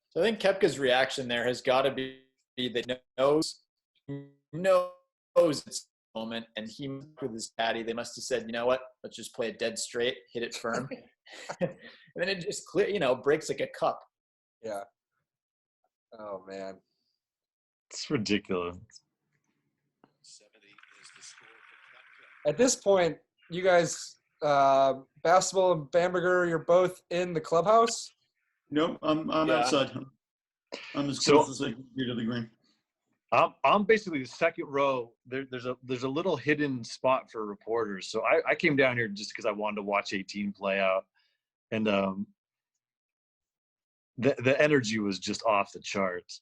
So I think Koepka's reaction there has got to be that he knows it's the moment, and he with his caddy, they must have said, you know what, let's just play it dead straight, hit it firm, and then it just breaks like a cup. Yeah. Oh man, It's ridiculous. at this point, you guys, Basketball and Bamberger, you're both in the clubhouse. Nope, I'm Yeah. outside. I'm as So- close as I can be to the green. I'm basically the second row. There's a little hidden spot for reporters. So I came down here just because I wanted to watch 18 play out, and the energy was just off the charts.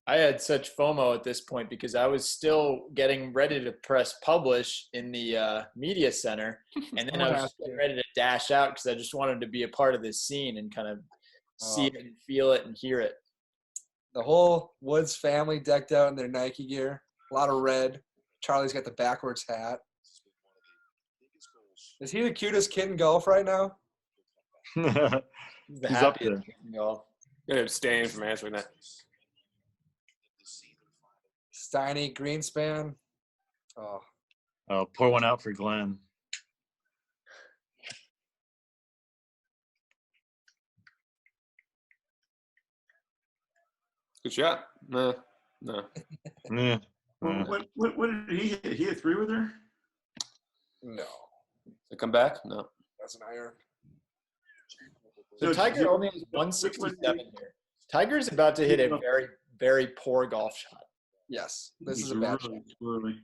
I had such FOMO at this point because I was still getting ready to press publish in the media center, and then I was just getting ready to dash out because I just wanted to be a part of this scene and kind of see it and feel it and hear it. The whole Woods family decked out in their Nike gear. A lot of red. Charlie's got the backwards hat. Is he the cutest kid in golf right now? He's the He's up happiest there. kid in golf. I'm going to abstain from answering that. Steiny, Greenspan. Oh, Pour one out for Glenn. Good shot. No. Yeah. What did he hit? He hit 3 with her? no. Did it come back? No. That's an iron. So Tiger only has 167 here. Tiger's about to hit a very, very poor golf shot. Yes. This is a bad shot. Really.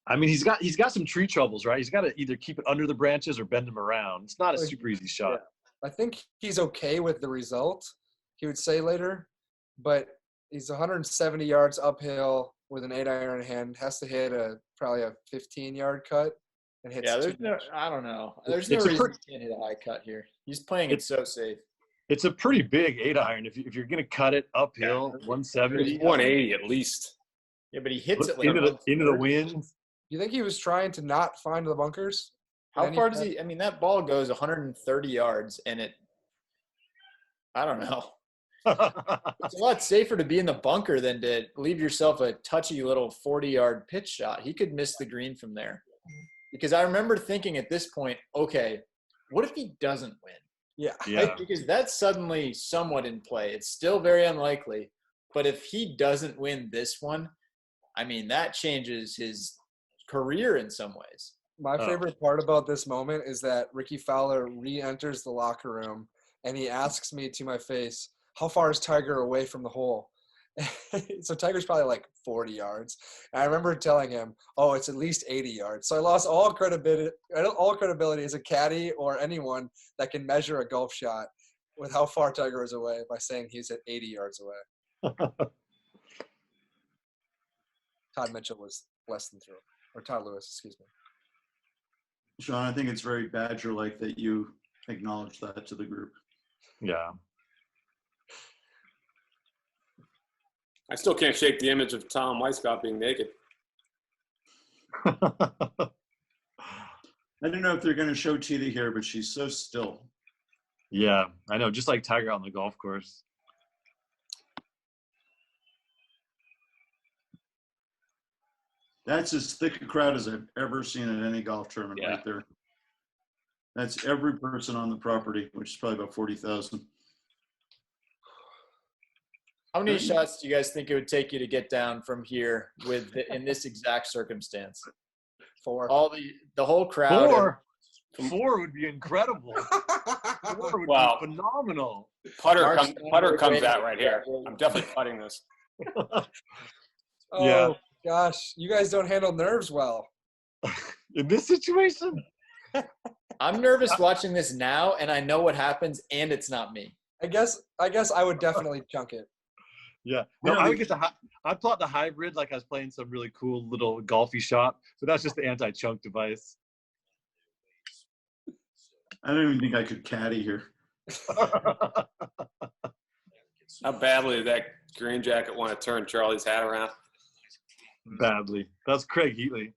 I mean, he's got some tree troubles, right? He's got to either keep it under the branches or bend them around. It's not a super easy shot. I think he's okay with the result, he would say later, but he's 170 yards uphill with an 8-iron in hand, has to hit probably a 15-yard cut and hits Yeah, two. I don't know. There's no It's a reason he can't hit a high cut here. He's playing it so safe. It's a pretty big 8-iron. If you're going to cut it uphill, 170. It's 180 at least. Yeah, but he hits it like into the wind. Do you think he was trying to not find the bunkers? How far does he? I mean, that ball goes 130 yards, and I don't know. It's a lot safer to be in the bunker than to leave yourself a touchy little 40-yard pitch shot. He could miss the green from there. Because I remember thinking at this point, okay, what if he doesn't win? Yeah. Yeah. Because that's suddenly somewhat in play. It's still very unlikely. But if he doesn't win this one, I mean, that changes his career in some ways. My favorite part about this moment is that Ricky Fowler re-enters the locker room and he asks me to my face, how far is Tiger away from the hole? So Tiger's probably like 40 yards. And I remember telling him, oh, it's at least 80 yards. So I lost all credibility as a caddy or anyone that can measure a golf shot with how far Tiger is away by saying he's at 80 yards away. Todd Mitchell was less than 3. Or Todd Lewis, excuse me. Sean, I think it's very Badger-like that you acknowledge that to the group. Yeah. I still can't shake the image of Tom Weisskopf being naked. I don't know if they're going to show Tita here, but she's so still. Yeah, I know. Just like Tiger on the golf course. That's as thick a crowd as I've ever seen at any golf tournament right there. That's every person on the property, which is probably about 40,000. How many shots do you guys think it would take you to get down from here in this exact circumstance? 4. All the whole crowd. 4 would be incredible. 4 would Wow. be phenomenal. Putter comes out right here. I'm definitely putting this. Oh, Yeah. gosh. You guys don't handle nerves well. In this situation? I'm nervous watching this now, and I know what happens, and it's not me. I guess I would definitely chunk it. Yeah. No, I would get I'd plot the hybrid like I was playing some really cool little golfy shot, but that's just the anti-chunk device. I don't even think I could caddy here. How badly did that green jacket want to turn Charlie's hat around? badly. That's Craig Heatley.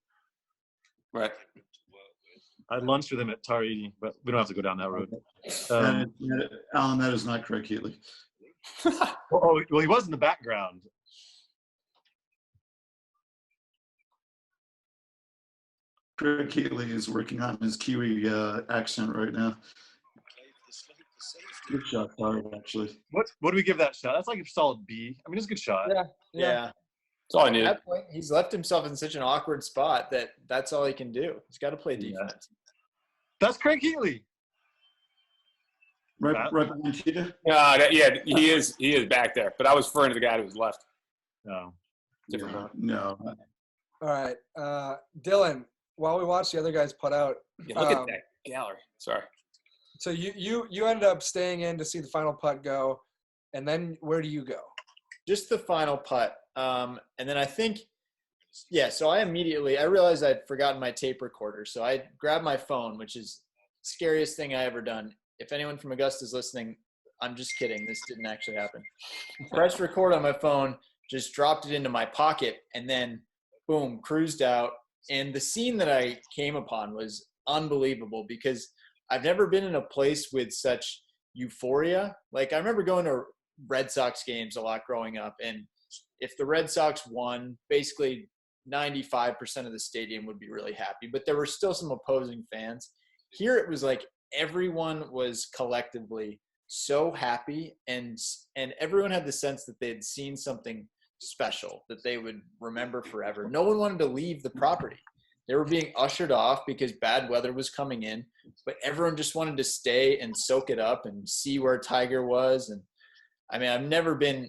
Right. I lunched with him at Taridi, but we don't have to go down that road. Alan, that is not Craig Heatley. Well, he was in the background. Craig Heatley is working on his Kiwi accent right now. Good shot, Tyler, actually. What do we give that shot? That's like a solid B. I mean, it's a good shot. Yeah. That's all I needed. At that point, he's left himself in such an awkward spot that's all he can do. He's got to play defense. That's Craig Heatley. Right behind Tita? Yeah, he is back there. But I was referring to the guy who was left. No. Different. No. All right. Dylan, while we watch the other guys putt out. Yeah, look at that gallery. Sorry. So you ended up staying in to see the final putt go. And then where do you go? Just the final putt. And then I think, so I realized I'd forgotten my tape recorder. So I grabbed my phone, which is the scariest thing I ever done. If anyone from Augusta is listening, I'm just kidding. This didn't actually happen. Pressed record on my phone, just dropped it into my pocket, and then boom, cruised out. And the scene that I came upon was unbelievable because I've never been in a place with such euphoria. Like I remember going to Red Sox games a lot growing up, and if the Red Sox won, basically 95% of the stadium would be really happy, but there were still some opposing fans. Here it was like everyone was collectively so happy, and everyone had the sense that they had seen something special that they would remember forever. No one wanted to leave the property. They were being ushered off because bad weather was coming in, but everyone just wanted to stay and soak it up and see where Tiger was. And I mean, I've never been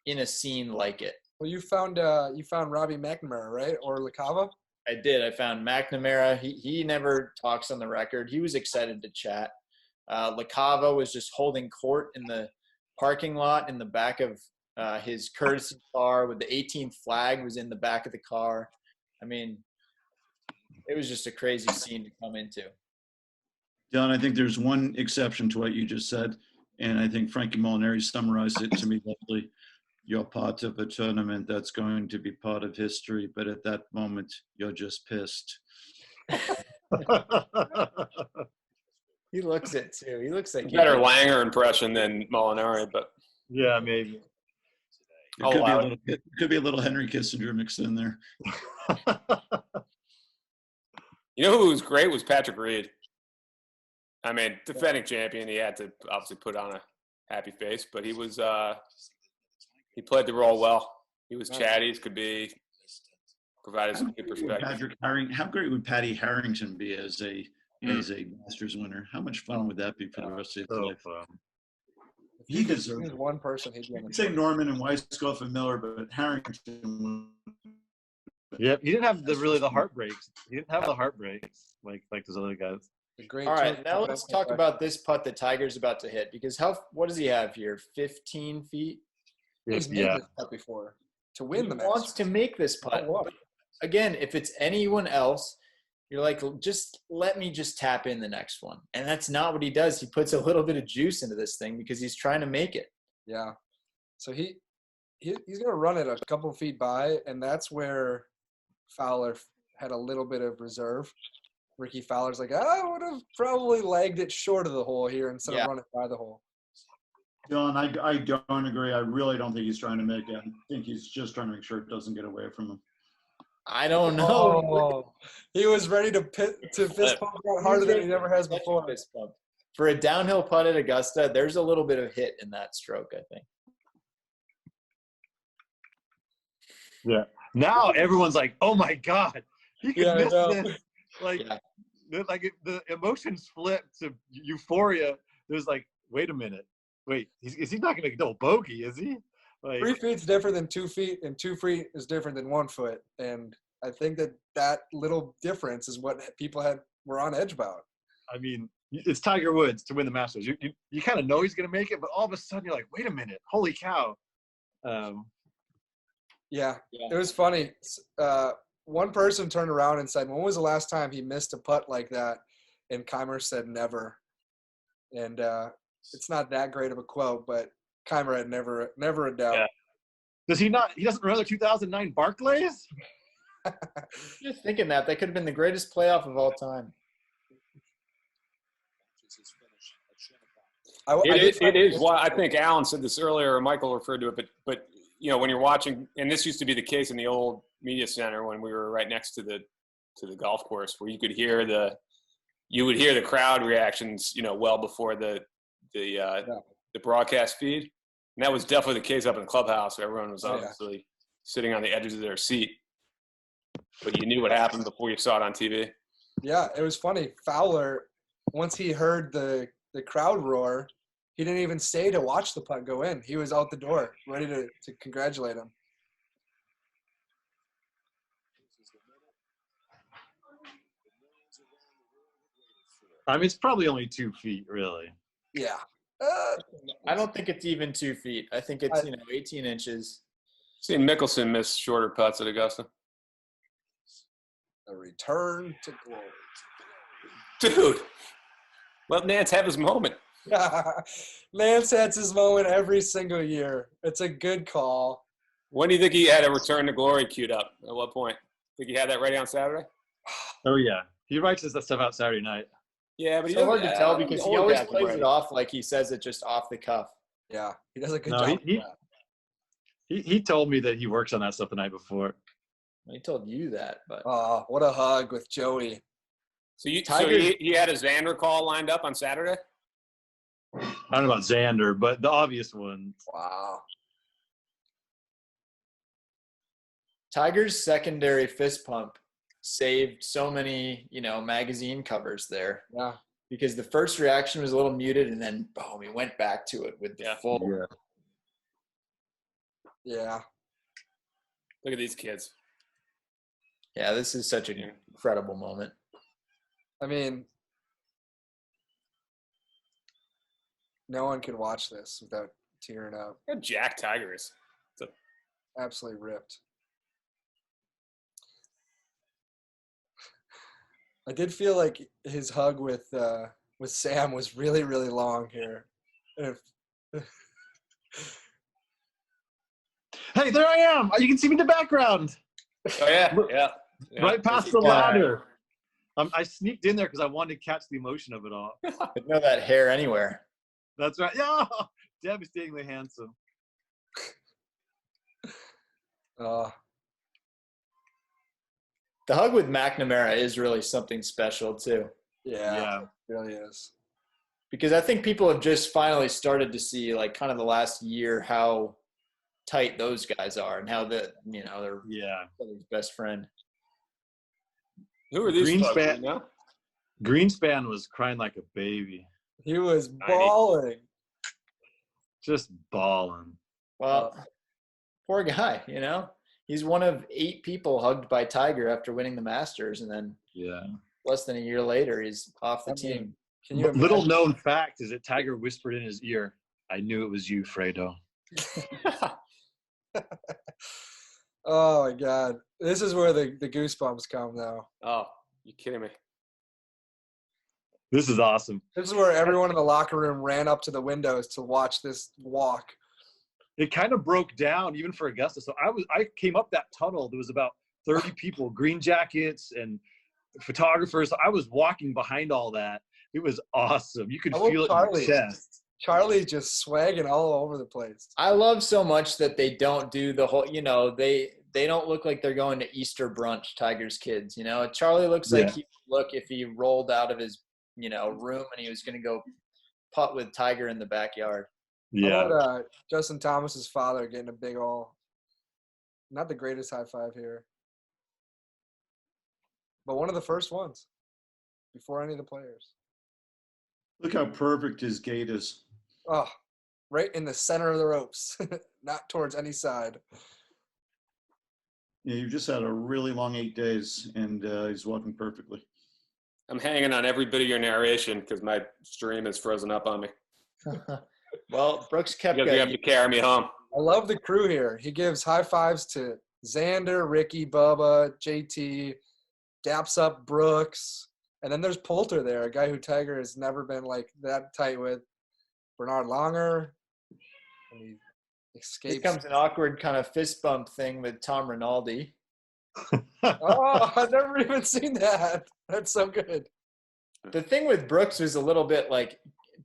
in a scene like it. Well, you found Robbie McNamara, right? Or LaCava? I did. I found McNamara. He never talks on the record. He was excited to chat. LaCava was just holding court in the parking lot in the back of his courtesy car with the 18th flag was in the back of the car. I mean, it was just a crazy scene to come into. Don, I think there's one exception to what you just said, and I think Frankie Molinari summarized it to me lovely. You're part of a tournament that's going to be part of history, but at that moment, you're just pissed. He looks it too. He looks like Better Langer impression than Molinari, but yeah, maybe. It could be a little Henry Kissinger mixed in there. You know who was great was Patrick Reed. I mean, defending champion, he had to obviously put on a happy face, but he was he played the role well. He was chatty as could be, provided some good perspective. How great would Patty Harrington be as a Masters winner? How much fun would that be for the rest of his life? He deserves There's one person he'd I'd say Norman and Weisskopf and Miller, but Harrington. Yeah, he didn't have the heartbreaks. He didn't have the heartbreaks like those other guys. Great. All right, now let's talk about this putt that Tiger's about to hit because what does he have here? 15 feet? He's made this putt before to win the match. He wants to make this putt. But again, if it's anyone else, you're like, just let me just tap in the next one. And that's not what he does. He puts a little bit of juice into this thing because he's trying to make it. Yeah. So he's going to run it a couple feet by, and that's where Fowler had a little bit of reserve. Ricky Fowler's like, I would have probably legged it short of the hole here instead of running by the hole. John, I don't agree. I really don't think he's trying to make it. I think he's just trying to make sure it doesn't get away from him. I don't know. Oh, he was ready to fist pump that harder than he ever has before. For a downhill putt at Augusta, there's a little bit of hit in that stroke, I think. Yeah. Now everyone's like, "Oh my God, he could miss this!" Like the emotions flip to euphoria. There's like, wait a minute, is he not going to go bogey? Is he? Like, 3 feet's different than 2 feet, and 2 feet is different than 1 foot. And I think that little difference is what people were on edge about. I mean, it's Tiger Woods to win the Masters. You kind of know he's going to make it, but all of a sudden you're like, wait a minute, holy cow. Yeah, it was funny. One person turned around and said, when was the last time he missed a putt like that? And Keimer said never. And it's not that great of a quote, but Keimer had never a doubt. Does he not? He doesn't remember 2009 Barclays? Just thinking that could have been the greatest playoff of all time. It is. Well, I think Alan said this earlier, or Michael referred to it, but you know, when you're watching, and this used to be the case in the old media center when we were right next to the golf course, where you would hear the crowd reactions, you know, well before the broadcast feed, and that was definitely the case up in the clubhouse, where everyone was obviously sitting on the edges of their seat, but you knew what happened before you saw it on TV. Yeah, it was funny. Fowler, once he heard the crowd roar, he didn't even stay to watch the putt go in. He was out the door, ready to congratulate him. I mean, it's probably only 2 feet, really. Yeah. I don't think it's even 2 feet. I think it's 18 inches. Seen Mickelson miss shorter putts at Augusta. A return to glory. Dude, let Nance have his moment. Nance has his moment every single year. It's a good call. When do you think he had a return to glory queued up? At what point? Think he had that ready on Saturday? Oh, yeah. He writes this stuff out Saturday night. Yeah, but It's so hard to tell because he always plays it off like he says it just off the cuff. Yeah, he does a good job. He told me that he works on that stuff the night before. He told you that, but oh, what a hug with Joey. So he had a Xander call lined up on Saturday? I don't know about Xander, but the obvious one. Wow. Tiger's secondary fist pump saved so many, you know, magazine covers there. Yeah. Because the first reaction was a little muted, and then boom, he went back to it with the full. Yeah. Look at these kids. Yeah, this is such an incredible moment. I mean, no one could watch this without tearing up. Look at Jack Tiger is. Absolutely ripped. I did feel like his hug with Sam was really, really long here. Hey, there I am. You can see me in the background. Oh, yeah. Right past the ladder. I sneaked in there because I wanted to catch the emotion of it all. I know that hair anywhere. That's right. Yeah, devastatingly handsome. The hug with McNamara is really something special too. Yeah, it really is. Because I think people have just finally started to see, like, kind of the last year how tight those guys are and how they're his best friend. Who are these folks, you know? Greenspan was crying like a baby. He was bawling. Just bawling. Well, poor guy, you know? He's one of 8 people hugged by Tiger after winning the Masters, and then less than a year later, he's off the team. Little known fact is that Tiger whispered in his ear, "I knew it was you, Fredo." Oh my God! This is where the goosebumps come, though. Oh, you kidding me? This is awesome. This is where everyone in the locker room ran up to the windows to watch this walk. It kind of broke down even for Augusta. So I came up that tunnel. There was about 30 people, green jackets and photographers. I was walking behind all that. It was awesome. You could feel it in your chest. Charlie just swagging all over the place. I love so much that they don't do the whole, you know, they don't look like they're going to Easter brunch, Tiger's kids. You know, Charlie looks like he would look if he rolled out of his, you know, room and he was going to go putt with Tiger in the backyard. Yeah. How about Justin Thomas's father getting a big not the greatest high five here, but one of the first ones before any of the players. Look how perfect his gait is. Oh, right in the center of the ropes, not towards any side. Yeah, you've just had a really long 8 days, and he's walking perfectly. I'm hanging on every bit of your narration because my stream is frozen up on me. Well, Brooks kept. You have to carry me home. I love the crew here. He gives high fives to Xander, Ricky, Bubba, JT, daps up Brooks, and then there's Poulter there, a guy who Tiger has never been like that tight with. Bernard Langer. escapes. Here comes an awkward kind of fist bump thing with Tom Rinaldi. Oh, I've never even seen that. That's so good. The thing with Brooks was a little bit like,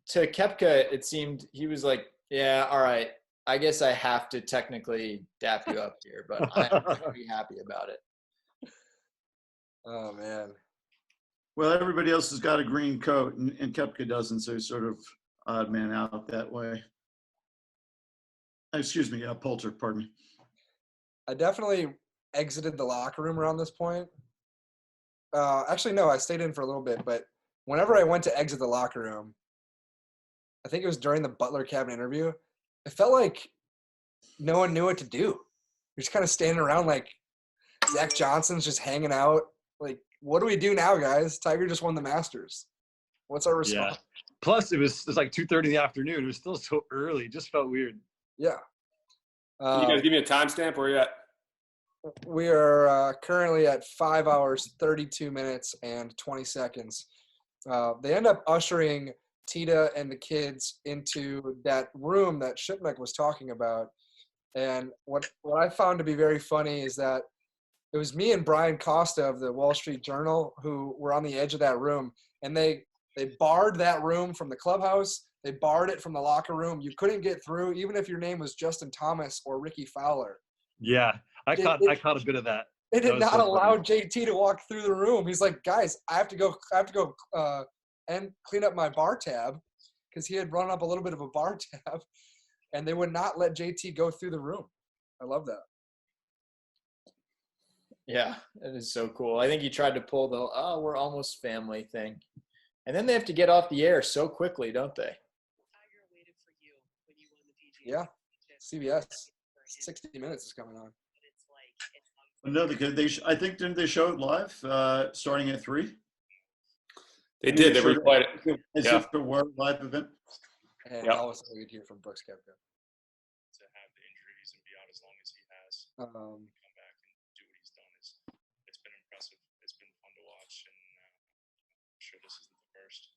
to Koepka, it seemed he was like, yeah, all right, I guess I have to technically dap you up here, but I'm pretty happy about it. Oh, man. Well, everybody else has got a green coat, and Koepka doesn't, so he's sort of odd man out that way. Excuse me, Poulter, pardon me. I definitely exited the locker room around this point. Actually, no, I stayed in for a little bit, but whenever I went to exit the locker room, I think it was during the Butler cabin interview, it felt like no one knew what to do. You're just kind of standing around like Zach Johnson's just hanging out. Like, what do we do now, guys? Tiger just won the Masters. What's our response? Yeah. Plus, it was like 2:30 in the afternoon. It was still so early. It just felt weird. Yeah. Can you guys give me a timestamp? Where you at? We are currently at 5 hours, 32 minutes, and 20 seconds. They end up ushering Tita and the kids into that room that Shipmek was talking about. And what I found to be very funny is that it was me and Brian Costa of the Wall Street Journal who were on the edge of that room. And they barred that room from the clubhouse. They barred it from the locker room. You couldn't get through, even if your name was Justin Thomas or Ricky Fowler. Yeah, I caught a bit of that. They did not so allow funny. JT to walk through the room. He's like, guys, I have to go and clean up my bar tab, because he had run up a little bit of a bar tab, and they would not let JT go through the room. I love that. Yeah, it is so cool. I think he tried to pull the, oh, we're almost family thing. And then they have to get off the air so quickly, don't they? Tiger waited for you when you won the PGA. Yeah, CBS, 60 Minutes is coming on. But it's like, No, I think didn't they show it live starting at 3? They did. They replayed it. As Yeah. if it were a live event. And Yep. also we'd hear from Brooks Koepka. To have the injuries and be out as long as he has, Um, come back and do what he's done it's been impressive. It's been fun to watch, and I'm sure this isn't the first.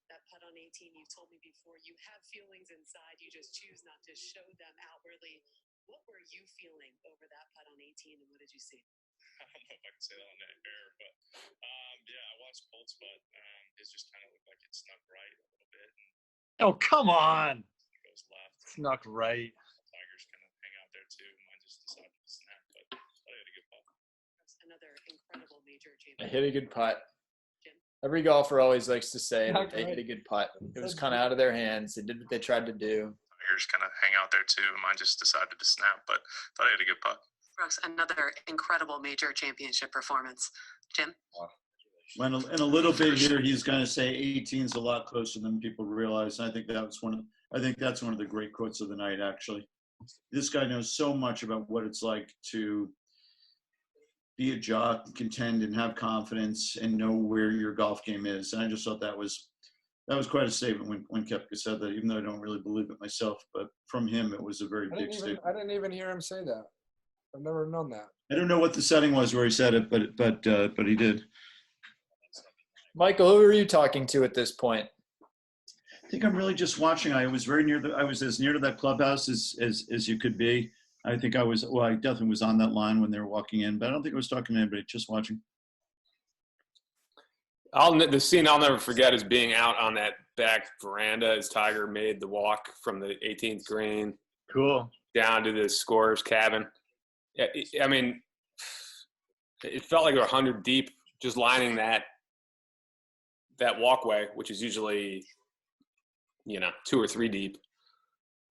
that putt on 18, you've told me before, you have feelings inside. You just choose not to show them outwardly. What were you feeling over that putt on 18, and what did you see? I don't know if I can say that on that air, but yeah, I watched Bolt's putt. It just kind of looked like it snuck right a little bit, and Oh, come on. it goes left. Snuck right. Tigers kind of hang out there too. Mine just decided to snap, but I had a good putt. That's another incredible major I championship. hit a good putt. Every golfer always likes to say Not that they hit great. a good putt. It was kind of out of their hands. They did what they tried to do. Tigers kind of hang out there too. Mine just decided to snap, but thought I had a good putt. Brooks, another incredible major championship performance. Jim? When in a little bit here, he's going to say 18's a lot closer than people realize. And I think that's one of the great quotes of the night. Actually, this guy knows so much about what it's like to be a jock, contend, and have confidence, and know where your golf game is. And I just thought that was quite a statement when Koepka said that. Even though I don't really believe it myself, but from him, it was a very big statement. I didn't even hear him say that. I've never known that. I don't know what the setting was where he said it, but he did. Michael, who are you talking to at this point? I think I'm really just watching. I was as near to that clubhouse as you could be. I think I definitely was on that line when they were walking in, but I don't think I was talking to anybody, just watching. The scene I'll never forget is being out on that back veranda as Tiger made the walk from the 18th green Cool. down to the scorer's cabin. I mean, it felt like they were 100 deep, just lining that walkway, which is usually, 2 or 3 deep,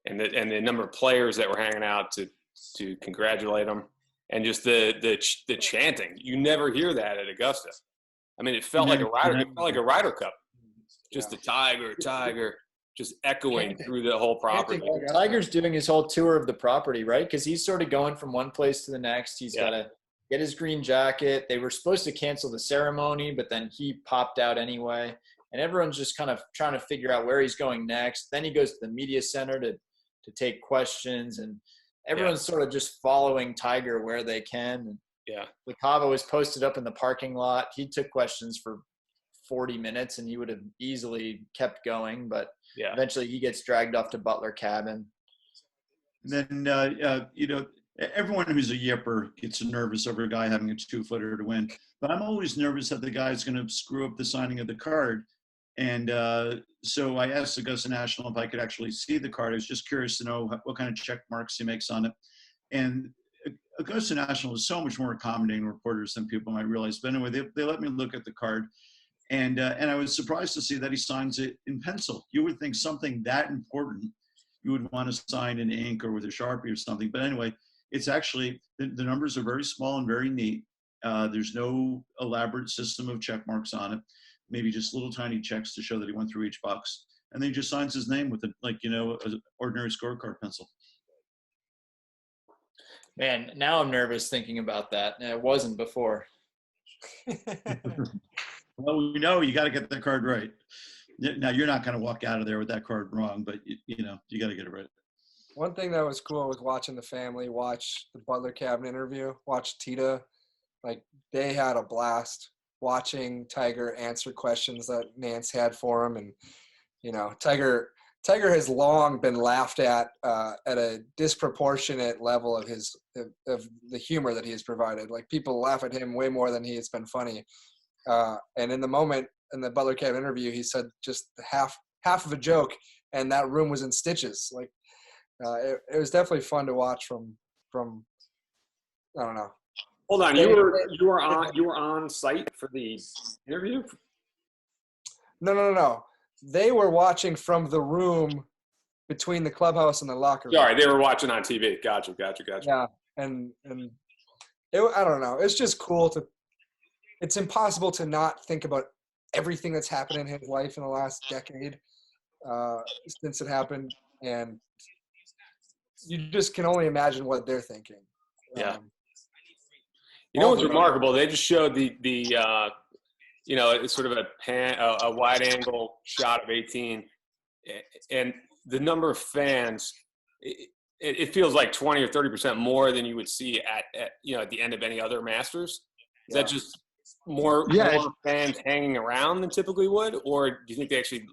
and the number of players that were hanging out to congratulate them, and just the chanting. You never hear that at Augusta. I mean, it felt like a Ryder. It felt like a Ryder Cup. Just the Tiger, just echoing through the whole property. Tiger's doing his whole tour of the property, right? Because he's sort of going from one place to the next. He's got to get his green jacket. They were supposed to cancel the ceremony, but then he popped out anyway. And everyone's just kind of trying to figure out where he's going next. Then he goes to the media center to take questions, and everyone's sort of just following Tiger where they can. And LaCava was posted up in the parking lot. He took questions for 40 minutes, and he would have easily kept going, but eventually he gets dragged off to Butler cabin. And then, everyone who's a yipper gets nervous over a guy having a 2-footer to win. But I'm always nervous that the guy's going to screw up the signing of the card. And so I asked Augusta National if I could actually see the card. I was just curious to know what kind of check marks he makes on it. And Augusta National is so much more accommodating reporters than people might realize. But anyway, they let me look at the card. And I was surprised to see that he signs it in pencil. You would think something that important you would want to sign in ink or with a Sharpie or something. But anyway, it's actually, the numbers are very small and very neat. There's no elaborate system of check marks on it. Maybe just little tiny checks to show that he went through each box. And then he just signs his name with an ordinary scorecard pencil. Man, now I'm nervous thinking about that. And it wasn't before. Well, we know you got to get the card right. Now, you're not going to walk out of there with that card wrong, but, you got to get it right. One thing that was cool was watching the family watch the Butler Cabin interview, watch Tita. Like, they had a blast watching Tiger answer questions that Nance had for him. And, Tiger has long been laughed at a disproportionate level of the humor that he has provided. Like, people laugh at him way more than he has been funny. And in the moment, in the Butler Cabin interview, he said just half of a joke, and that room was in stitches. Like, it was definitely fun to watch from I don't know. Hold on, you were on site for the interview? No. They were watching from the room between the clubhouse and the locker room. Sorry, they were watching on TV. Gotcha. Yeah, and I don't know. It's just cool it's impossible to not think about everything that's happened in his life in the last decade since it happened, and you just can only imagine what they're thinking. Yeah. What's remarkable? They just showed the it's sort of a wide angle shot of 18, and the number of fans. It feels like 20 or 30% more than you would see at the end of any other Masters. Is that just more fans hanging around than typically would, or do you think they actually?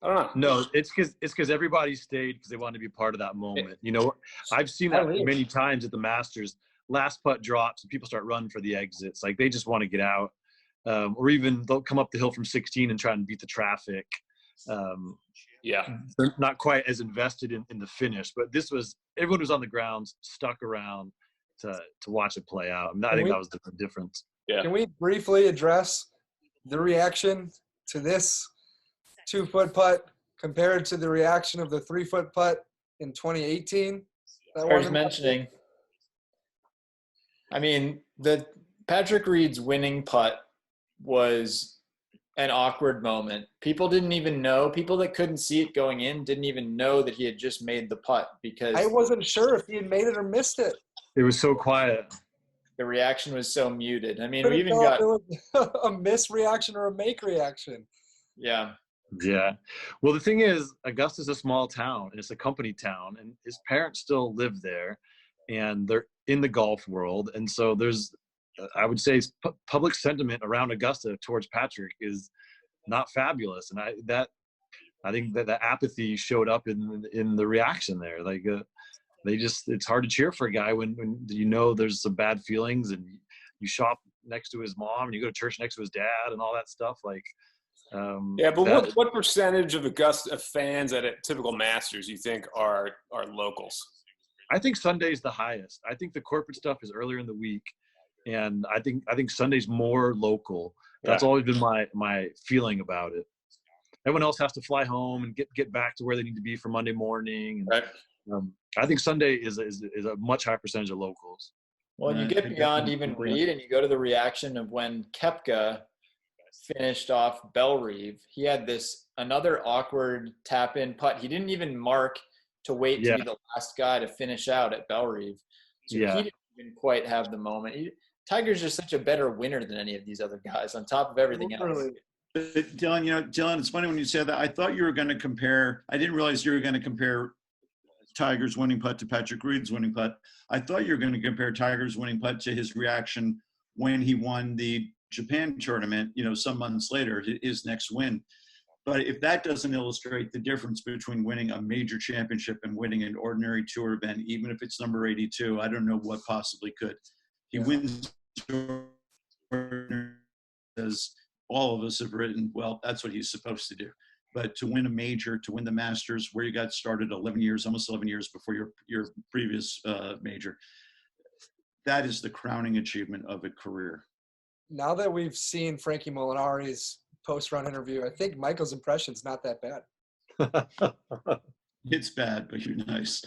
I don't know. No, it's because everybody stayed because they wanted to be part of that moment. I've seen that many times at the Masters. Last putt drops and people start running for the exits. Like, they just want to get out, or even they'll come up the hill from 16 and try and beat the traffic. They're not quite as invested in the finish, but everyone was on the grounds, stuck around to watch it play out. I think that was the difference. Yeah. Can we briefly address the reaction to this 2-foot putt compared to the reaction of the 3-foot putt in 2018? I was mentioning. I mean, the Patrick Reed's winning putt was an awkward moment. People didn't even know. People that couldn't see it going in didn't even know that he had just made the putt because I wasn't sure if he had made it or missed it. It was so quiet. The reaction was so muted. I mean, Couldn't we even tell got if it was a miss reaction or a make reaction. Yeah. Yeah. Well, the thing is, Augusta's a small town, and it's a company town, and his parents still live there, and they're in the golf world. And so there's, I would say, public sentiment around Augusta towards Patrick is not fabulous. And I think that the apathy showed up in the reaction there. Like, it's hard to cheer for a guy when there's some bad feelings, and you shop next to his mom and you go to church next to his dad and all that stuff. Like, but what percentage of Augusta fans at a typical Masters you think are locals? I think Sunday's the highest. I think the corporate stuff is earlier in the week, and I think Sunday's more local. That's always been my feeling about it. Everyone else has to fly home and get back to where they need to be for Monday morning. Right. I think Sunday is a much higher percentage of locals. Well, you get beyond even Reed, and you go to the reaction of when Koepka finished off Bellerive. He had another awkward tap-in putt. He didn't even mark to wait to be the last guy to finish out at Bellerive. So he didn't even quite have the moment. Tiger's just such a better winner than any of these other guys on top of everything else. But Dylan, it's funny when you said that. I thought you were going to compare – I didn't realize you were going to compare Tiger's winning putt to Patrick Reed's winning putt. I thought you were going to compare Tiger's winning putt to his reaction when he won the Japan tournament, some months later, his next win. But if that doesn't illustrate the difference between winning a major championship and winning an ordinary tour event, even if it's number 82, I don't know what possibly could. He wins as all of us have written, well, that's what he's supposed to do. But to win a major, to win the Masters, where you got started 11 years, almost 11 years before your previous major, that is the crowning achievement of a career. Now that we've seen Frankie Molinari's post-run interview, I think Michael's impression's not that bad. It's bad, but you're nice.